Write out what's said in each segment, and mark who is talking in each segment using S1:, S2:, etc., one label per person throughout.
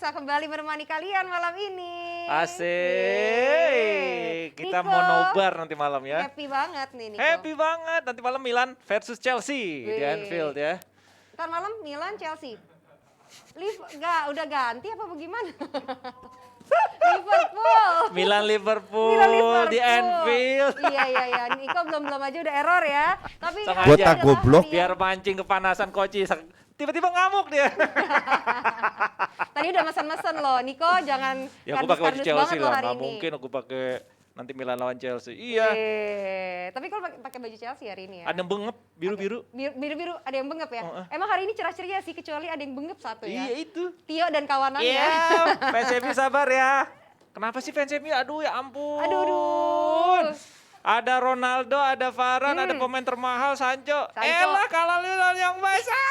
S1: bisa kembali menemani kalian malam ini.
S2: Asik. Kita
S1: Niko,
S2: mau nobar nanti malam ya.
S1: happy banget nih Niko.
S2: Happy banget. Nanti malam Milan versus Chelsea di
S1: Wih.
S2: Anfield ya.
S1: Ntar malam Milan Chelsea. Udah ganti apa bagaimana? Liverpool.
S2: Milan Liverpool,
S1: Milan Liverpool
S2: di Anfield.
S1: Iya. Niko belum aja udah error ya. Tapi
S2: Sengaja.
S1: hari
S3: Buat
S1: ini adalah
S3: goblok.
S1: hari
S2: Biar
S1: yang-
S2: mancing kepanasan Koci. Tiba-tiba ngamuk dia.
S1: Tadi udah mesen-mesen loh, Niko jangan
S2: Ya aku pakai baju
S1: kardus-kardus
S2: Chelsea
S1: banget loh
S2: lah.
S1: hari
S2: Nggak
S1: ini.
S2: mungkin aku pakai nanti Milan lawan Chelsea. Iya.
S1: Tapi kalau pakai baju Chelsea hari ini ya.
S2: Ada yang bengep biru-biru.
S1: Biru-biru ada yang bengep ya. Emang hari ini cerah ceria sih kecuali ada yang bengep satu ya.
S2: Iya itu.
S1: Tio dan kawanannya.
S2: Iya, fans MU sabar ya. Kenapa sih fans MU? Aduh ya ampun.
S1: Aduh.
S2: Ada Ronaldo, ada Varane, ada pemain termahal Sancho. Elah kalah Lionel yang besar.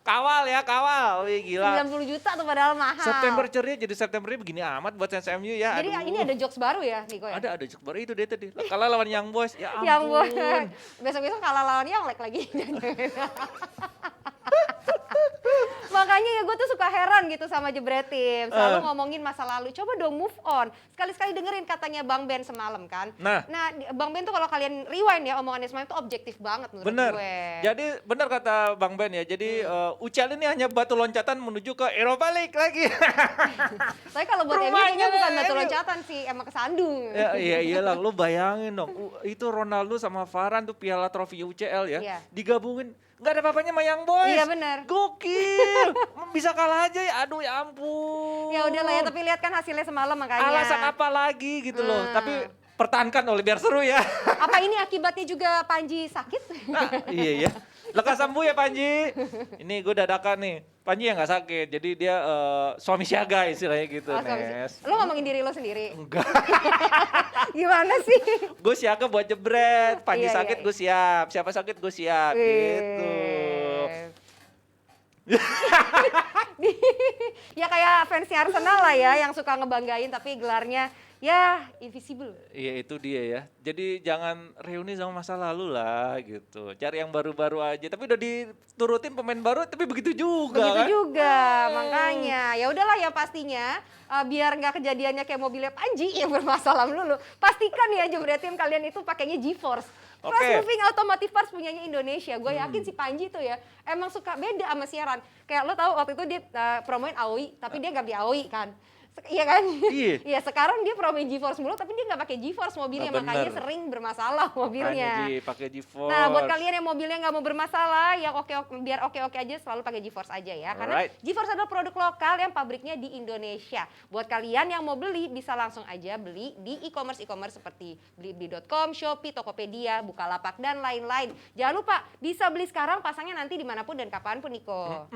S2: Kawal ya, kawal. Wih gila.
S1: 90 juta tuh padahal mahal.
S2: September ceria jadi September begini amat buat fans MU ya.
S1: Jadi
S2: Aduh.
S1: ini ada jokes baru ya Niko ya?
S2: Ada jokes baru itu dia tadi. Kalah lawan Young Boys. Ya ampun.
S1: Yang boleh. Besok-besok kalah lawan yang lagi. Makanya ya gue tuh suka heran gitu sama Jebretim. Selalu ngomongin masa lalu. Coba dong move on. Sekali-sekali dengerin katanya Bang Ben semalam kan.
S2: Nah.
S1: Bang Ben tuh kalau kalian rewind ya omongannya semalam tuh objektif banget menurut
S2: Bener.
S1: gue.
S2: Jadi benar kata Bang Ben ya. Jadi UCL ini hanya batu loncatan menuju ke Europa League lagi.
S1: Tapi kalau buat MU
S2: Rumahnya
S1: kayaknya bukan batu
S2: MU.
S1: loncatan sih, emang kesandung.
S2: Ya, iyalah, lu bayangin dong. Itu Ronaldo sama Varane tuh piala trofi UCL ya.
S1: Iya.
S2: Digabungin nggak ada apa-apanya sama Young Boys.
S1: Iya, bener.
S2: Gokil. Bisa kalah aja ya. Aduh ya ampun.
S1: Ya udahlah ya, tapi lihat kan hasilnya semalam makanya.
S2: Alasan apa lagi gitu loh. Tapi pertahankan oleh biar seru ya.
S1: Apa ini akibatnya juga Panji sakit?
S2: Nah, iya ya. Lekas sembuh ya Panji. Ini gue dadakan nih. Panji yang nggak sakit. Jadi dia suami siaga istilahnya gitu, Nes.
S1: Lo ngomongin diri lo sendiri?
S2: Enggak.
S1: Gimana sih?
S2: Gue siaga buat jebret. Panji
S1: Iya,
S2: sakit
S1: iya.
S2: gue siap. Siapa sakit gue siap. Gitu.
S1: Ya kayak fansnya Arsenal lah ya yang suka ngebanggain tapi gelarnya ya invisible.
S2: Iya itu dia ya. Jadi jangan reuni sama masa lalu lah gitu. Cari yang baru-baru aja. Tapi udah diturutin pemain baru tapi begitu juga
S1: Begitu
S2: kan.
S1: juga makanya. Ya udahlah ya pastinya biar nggak kejadiannya kayak mobilnya Panji yang bermasalah melulu. Pastikan ya Jebretim kalian itu pakainya GeForce.
S2: Oke.
S1: Fast Moving Automotive Parts punyanya Indonesia. Gue yakin si Panji tuh ya emang suka beda sama siaran. Kayak lo tahu waktu itu dia promoin Aoi tapi dia nggak beli Aoi kan. Iya kan?
S2: Iya.
S1: Iya sekarang dia promoin GeForce mulu tapi dia nggak pakai GeForce mobilnya
S2: Ah,
S1: makanya
S2: bener.
S1: sering bermasalah mobilnya.
S2: Pakai GeForce.
S1: Nah, buat kalian yang mobilnya nggak mau bermasalah, yang biar oke-oke aja, selalu pakai GeForce aja ya. Karena
S2: Alright.
S1: GeForce adalah produk lokal yang pabriknya di Indonesia. Buat kalian yang mau beli, bisa langsung aja beli di e-commerce seperti blibli.com, Shopee, Tokopedia, Bukalapak, dan lain-lain. Jangan lupa, bisa beli sekarang, pasangnya nanti dimanapun dan kapanpun, Niko.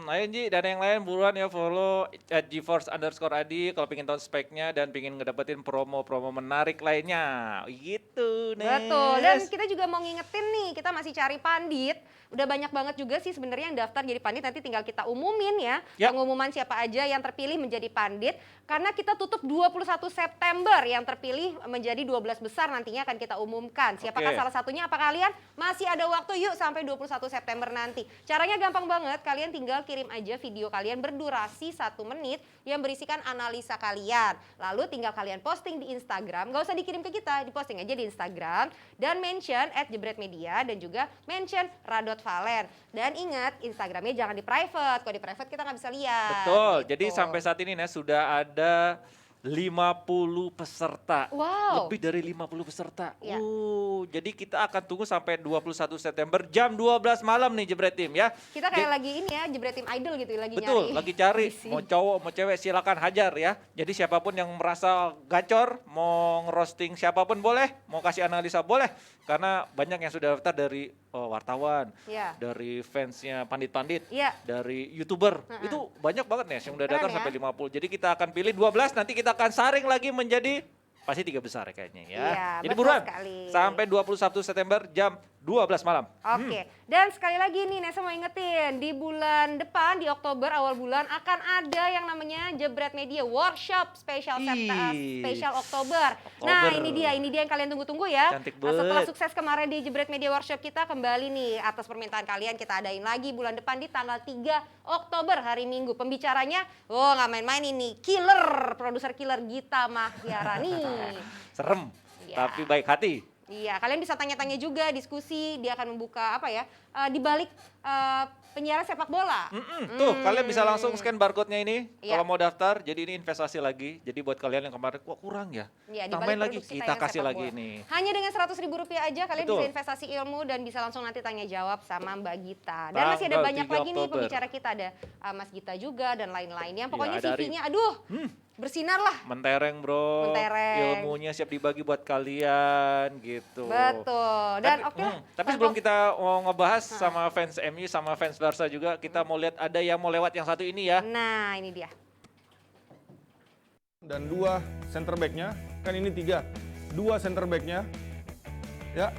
S2: Ayo Ji, dan yang lain buruan ya follow @geforce_adi kalau pengen tahu speknya dan pengen ngedapetin promo-promo menarik lainnya. Gitu, Nes.
S1: Betul, dan kita juga mau ngingetin nih, kita masih cari pandit. Udah banyak banget juga sih sebenarnya yang daftar jadi pandit, nanti tinggal kita umumin ya.
S2: Yap.
S1: Pengumuman siapa aja yang terpilih menjadi pandit. Karena kita tutup 21 September, yang terpilih menjadi 12 besar nantinya akan kita umumkan. Siapakah
S2: Oke.
S1: salah satunya, apa kalian? Masih ada waktu, yuk sampai 21 September nanti. Caranya gampang banget, kalian tinggal kirim aja video kalian berdurasi 1 menit yang berisikan analisa kalian. Lalu tinggal kalian posting di Instagram, gak usah dikirim ke kita, diposting aja di Instagram. Dan mention @jebretmedia dan juga mention Radot_Valen. Dan ingat, Instagramnya jangan di private, kalau di private kita nggak bisa lihat.
S2: Betul,
S1: gitu.
S2: jadi sampai saat ini Nes sudah ada 50 peserta.
S1: Wow.
S2: Lebih dari 50 peserta.
S1: Ya.
S2: Jadi kita akan tunggu sampai 21 September jam 12 malam nih Jebretim ya.
S1: Kita kayak lagi ini ya, Jebretim Idol gitu, lagi
S2: Betul,
S1: nyari.
S2: lagi cari
S1: isi.
S2: mau cowok mau cewek silakan hajar ya. Jadi siapapun yang merasa gacor, mau ngerosting siapapun boleh, mau kasih analisa boleh. Karena banyak yang sudah daftar dari wartawan,
S1: Iya.
S2: dari fansnya pandit-pandit,
S1: Iya.
S2: dari YouTuber. Itu banyak banget nih yang udah
S1: Keren
S2: daftar
S1: ya.
S2: sampai 50. Jadi kita akan pilih 12, nanti kita akan saring lagi menjadi pasti 3 besar kayaknya ya.
S1: Iya,
S2: Jadi
S1: betul
S2: buruan
S1: sekali.
S2: sampai 21 September jam 12 malam.
S1: Oke, dan sekali lagi nih Nesa mau ingetin, di bulan depan, di Oktober, awal bulan akan ada yang namanya Jebret Media Workshop Spesial Spesial Oktober. Nah ini dia yang kalian tunggu-tunggu ya.
S2: Cantik
S1: Setelah
S2: banget.
S1: sukses kemarin di Jebret Media Workshop kita kembali nih atas permintaan kalian kita adain lagi bulan depan di tanggal 3 Oktober hari Minggu. Pembicaranya, nggak main-main ini, produser killer Gita Mahyarani.
S2: Serem,
S1: Iya.
S2: tapi baik hati.
S1: Iya, kalian bisa tanya-tanya juga, diskusi, dia akan membuka di balik penyiaran sepak bola.
S2: Tuh, kalian bisa langsung scan barcode-nya ini
S1: Iya.
S2: kalau mau daftar. Jadi ini investasi lagi. Jadi buat kalian yang kemarin kok kurang ya,
S1: Iya, di
S2: tambahin
S1: balik
S2: lagi,
S1: produksi
S2: kita
S1: tayangan
S2: kasih
S1: sepak
S2: lagi
S1: bola.
S2: ini.
S1: Hanya dengan Rp100.000 aja kalian
S2: Betul.
S1: bisa investasi ilmu dan bisa langsung nanti tanya jawab sama Mbak Gita. Dan masih ada
S2: Tanggal
S1: banyak
S2: 3
S1: lagi nih
S2: Oktober.
S1: pembicara kita, ada Mas Gita juga dan lain-lain. Yang pokoknya
S2: Iya, ada
S1: CV-nya aduh, bersinar lah.
S2: Mentereng bro,
S1: Mentereng.
S2: ilmunya siap dibagi buat kalian gitu.
S1: Betul. Dan
S2: Tapi,
S1: oke lah.
S2: tapi sebelum kita mau ngebahas sama fans MU sama fans Barca juga, kita mau lihat ada yang mau lewat yang satu ini ya.
S1: Nah, ini dia.
S3: Dan 2 center back-nya, kan ini 3. 2 center back-nya, ya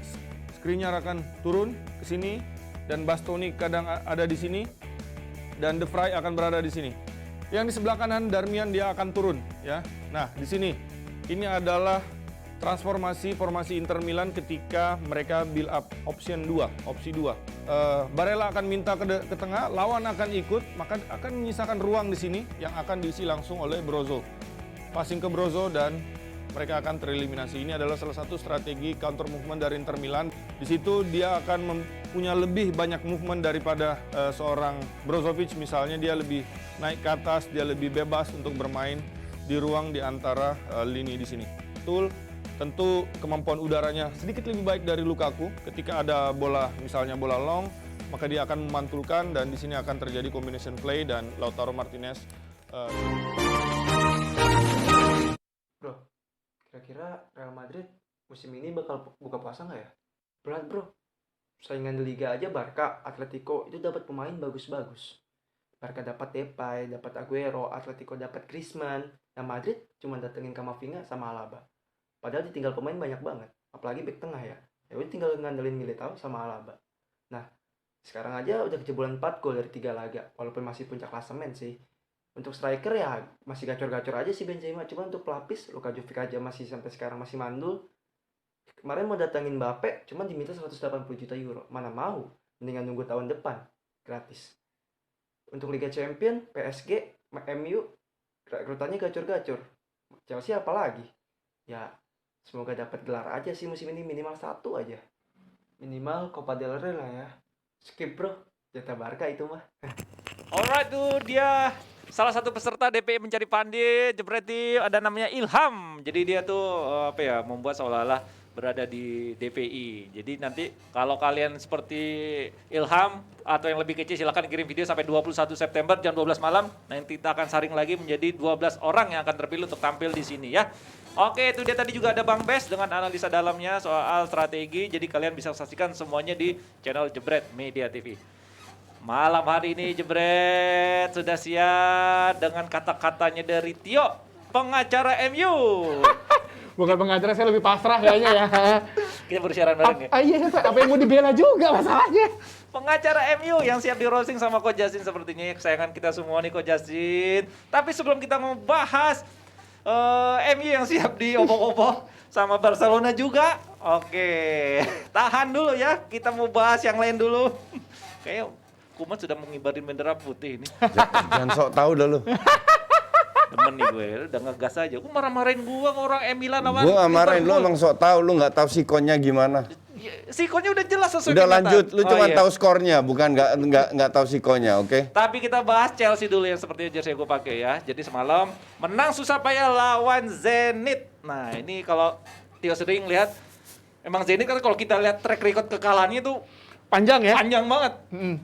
S3: Skriniar akan turun ke sini, dan Bastoni kadang ada di sini, dan De Vrij akan berada di sini. Yang di sebelah kanan Darmian dia akan turun, ya. Nah di sini, ini adalah transformasi formasi Inter Milan ketika mereka build up opsi 2. Barella akan minta ke tengah, lawan akan ikut, maka akan menyisakan ruang di sini yang akan diisi langsung oleh Brozo. Passing ke Brozo dan mereka akan tereliminasi. Ini adalah salah satu strategi counter movement dari Inter Milan. Di situ dia akan punya lebih banyak movement daripada seorang Brozovic misalnya. Dia lebih naik ke atas, dia lebih bebas untuk bermain di ruang di antara lini di sini. Tentu kemampuan udaranya sedikit lebih baik dari Lukaku. Ketika ada bola, misalnya bola long, maka dia akan memantulkan dan di sini akan terjadi combination play dan Lautaro Martinez.
S4: Bro, kira-kira Real Madrid musim ini bakal buka puasa nggak ya? Berat bro, saingan di Liga aja Barca, Atletico itu dapat pemain bagus-bagus. Barca dapat Depay, dapat Aguero, Atletico dapat Griezmann, yang Madrid cuma datengin Camavinga sama Alaba. Padahal ditinggal pemain banyak banget, apalagi bek tengah ya. Ya udah tinggal ngandelin Militao sama Alaba. Nah, sekarang aja udah kejebolan 4 gol dari 3 laga, walaupun masih puncak klasemen sih. Untuk striker ya masih gacor-gacor aja sih Benzema, cuma untuk pelapis Luka Jovic aja masih sampai sekarang masih mandul. Kemarin mau datangin Mbappe, cuma diminta 180 juta euro. Mana mau? Mendingan nunggu tahun depan, gratis. Untuk Liga Champion, PSG, MU, rekrutannya gacor-gacor. Chelsea apalagi? Ya, semoga dapat gelar aja sih musim ini, minimal 1 aja. Minimal Copa del Rey lah ya. Skip bro, jatah Barca itu mah.
S2: Alright tuh dia salah satu peserta DPI Mencari Pandit, Jebreti, ada namanya Ilham. Jadi dia tuh membuat seolah-olah berada di DPI. Jadi nanti kalau kalian seperti Ilham atau yang lebih kecil silakan kirim video sampai 21 September jam 12 malam. Nanti kita akan saring lagi menjadi 12 orang yang akan terpilih untuk tampil di sini ya. Oke, itu dia tadi juga ada Bang Bes dengan analisa dalamnya soal strategi. Jadi kalian bisa saksikan semuanya di channel Jebret Media TV. Malam hari ini Jebret sudah siap dengan kata-katanya dari Tio, pengacara MU.
S5: Bukan pengacara, saya lebih pasrah kayaknya ya.
S2: Kita bersiaran bareng ya.
S5: Iya, apa yang mau dibela juga masalahnya.
S2: Pengacara MU yang siap di roasting sama Coach Justin sepertinya kesayangan kita semua nih Coach Justin. Tapi sebelum kita mau bahas MU yang siap di obok-obok sama Barcelona juga. Oke, tahan dulu ya. Kita mau bahas yang lain dulu. Kayak Kuman sudah mengibarin bendera putih ini.
S6: Jangan sok tahu dah lu.
S2: Demen nih gue, udah ngegas aja. Gue marah-marahin gue orang Milan lawan
S6: Gue nggak marahin lu,
S2: Liverpool.
S6: emang sok tahu lu nggak tahu sikonya gimana.
S2: Sikonya udah jelas sesuai
S6: Udah
S2: kenyataan.
S6: lanjut, lu cuma
S2: iya.
S6: tahu skornya, bukan nggak tahu sikonya, oke?
S2: Tapi kita bahas Chelsea dulu yang seperti jersey gue pakai ya. Jadi semalam menang susah payah lawan Zenit. Nah ini kalau Tio sering lihat, emang Zenit kan kalau kita lihat track record kekalahannya itu
S5: Panjang ya?
S2: panjang banget.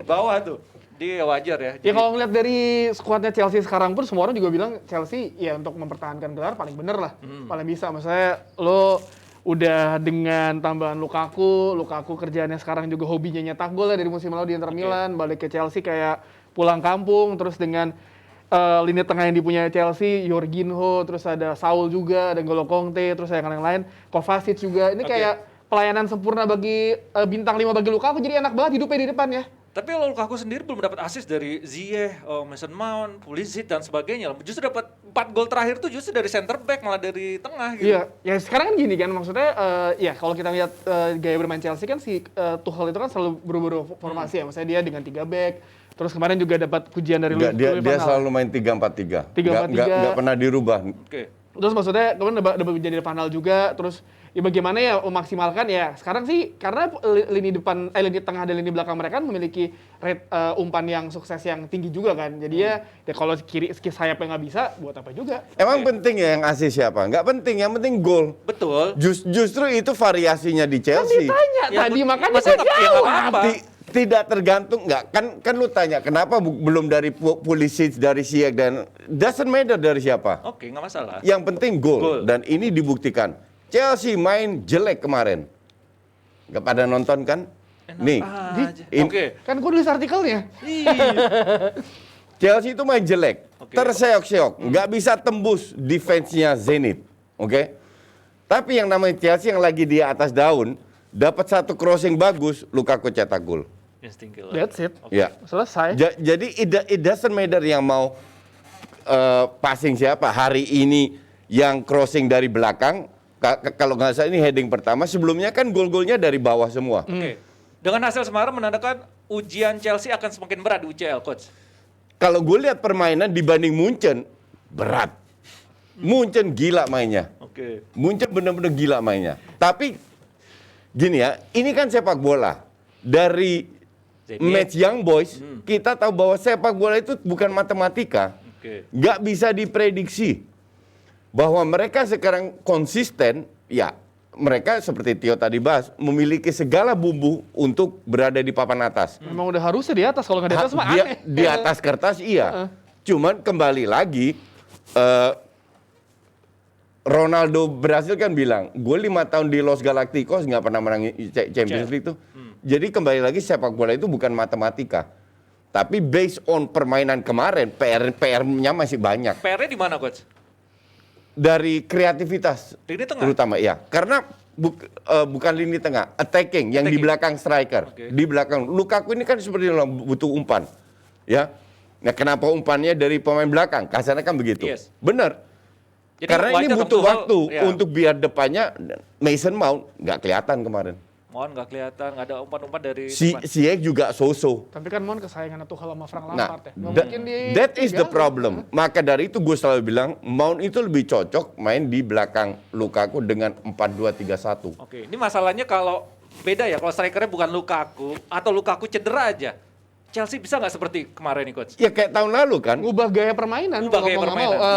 S2: Bawah tuh. Dia wajar ya.
S5: Ya kalau ngeliat dari skuadnya Chelsea sekarang pun semua orang juga bilang Chelsea ya untuk mempertahankan gelar paling bener lah. Paling bisa. Maksudnya lo udah dengan tambahan Lukaku kerjaannya sekarang juga hobinya nyetak gol ya dari musim lalu di Inter Milan, balik ke Chelsea kayak pulang kampung, terus dengan lini tengah yang dipunyai Chelsea, Jorginho, terus ada Saul juga, ada N'Golo Conte, terus yang lain-lain, Kovacic juga. Ini kayak pelayanan sempurna bagi bintang 5 bagi Lukaku, jadi enak banget hidupnya di depan ya.
S2: Tapi kalau Lukaku sendiri belum dapat assist dari Ziyech, Mason Mount, Pulisic dan sebagainya. Justru dapat 4 gol terakhir tuh justru dari center back malah dari tengah gitu.
S5: Iya, ya sekarang kan gini kan maksudnya ya kalau kita lihat gaya bermain Chelsea kan si Tuchel itu kan selalu berubah formasi ya. Maksudnya dia dengan 3 back. Terus kemarin juga dapat pujian dari
S6: Nggak, dia
S5: Louis van Gaal.
S6: selalu main 3-4-3.
S5: 3-4-3.
S6: Nggak pernah dirubah.
S2: Oke.
S5: Terus maksudnya kemarin dapat pujian dari Van Gaal juga. Terus ya bagaimana ya memaksimalkan ya. Sekarang sih karena lini tengah dan lini belakang mereka kan memiliki rate umpan yang sukses yang tinggi juga kan. Jadi ya kalau kiri sayapnya nggak bisa, buat apa juga.
S6: Emang penting ya yang asih siapa? Nggak penting, yang penting gol.
S2: Betul.
S6: Justru itu variasinya di
S5: Kan
S6: Chelsea.
S5: ditanya
S2: Ya,
S5: tadi makanya
S2: masa
S5: saya
S2: nggak- ya nggak
S5: jawab.
S2: apa-apa.
S6: Tidak tergantung, nggak kan lu tanya kenapa belum dari Pulisic, dari Ziyech dan doesn't matter dari siapa.
S2: Oke, nggak masalah.
S6: Yang penting gol.
S2: Gol.
S6: Dan ini dibuktikan. Chelsea main jelek kemarin. Nggak pada nonton kan? Nih,
S2: Aja.
S6: in-
S2: Oke.
S5: Kan gue nulis artikelnya.
S6: Chelsea itu main jelek,
S2: Oke.
S6: terseok-seok, nggak bisa tembus defense-nya Zenit, oke? Tapi yang namanya Chelsea yang lagi di atas daun, dapat satu crossing bagus, Lukaku cetak gol.
S2: Insting killer.
S5: That's it.
S6: Ya.
S5: Selesai.
S6: Jadi it doesn't matter yang mau passing siapa. Hari ini yang crossing dari belakang, kalau nggak salah ini heading pertama, sebelumnya kan gol-golnya dari bawah semua.
S2: Oke. Dengan hasil semalam menandakan ujian Chelsea akan semakin berat di UCL, coach.
S6: Kalau gue lihat permainan dibanding Munchen, berat. Munchen gila mainnya.
S2: Oke.
S6: Munchen benar-benar gila mainnya. Tapi gini ya, ini kan sepak bola. Dari
S2: Jadi-
S6: match Young Boys, kita tahu bahwa sepak bola itu bukan matematika.
S2: Oke.
S6: Nggak bisa diprediksi. Bahwa mereka sekarang konsisten, ya mereka seperti Tio tadi bahas, memiliki segala bumbu untuk berada di papan atas.
S5: Memang udah harusnya di atas, kalau nggak di atas mah
S6: Dia-
S5: aneh.
S6: di atas kertas iya. Cuman kembali lagi Ronaldo Brasil kan bilang, gue 5 tahun di Los Galacticos nggak pernah menang Champions League tuh. Jadi kembali lagi sepak bola itu bukan matematika. Tapi based on permainan kemarin, PR-nya masih banyak.
S2: PR-nya di mana, coach?
S6: Dari kreativitas
S2: Lini tengah?
S6: terutama ya. Karena bukan lini tengah, attacking yang di
S2: Attacking.
S6: belakang striker.
S2: Oke.
S6: Di belakang Lukaku ini kan seperti yang butuh umpan. Ya. Nah, kenapa umpannya dari pemain belakang? Kasarnya kan begitu.
S2: Yes.
S6: Benar.
S2: Jadi
S6: Karena ini
S2: wajar dong
S6: butuh
S2: Tuchel,
S6: waktu
S2: ya.
S6: untuk biar depannya Mason Mount nggak kelihatan kemarin.
S2: Mohon nggak kelihatan, nggak ada umpan-umpan dari depan.
S6: Ziyech juga so-so.
S5: Tapi kan Mon kesayangan Tuchel sama Frank
S6: Nah,
S5: Lampard ya. Nggak mungkin di-
S6: that is the
S5: tinggalin.
S6: problem. Maka dari itu gue selalu bilang Mount itu lebih cocok main di belakang Lukaku dengan 4-2-3-1.
S2: Oke, ini masalahnya kalau beda ya, kalau strikernya bukan Lukaku atau Lukaku cedera aja. Chelsea bisa nggak seperti kemarin nih, coach?
S6: Ya kayak tahun lalu kan.
S5: Ngubah gaya permainan.
S2: Ubah gaya
S5: mau nggak
S2: permainan.
S5: mau.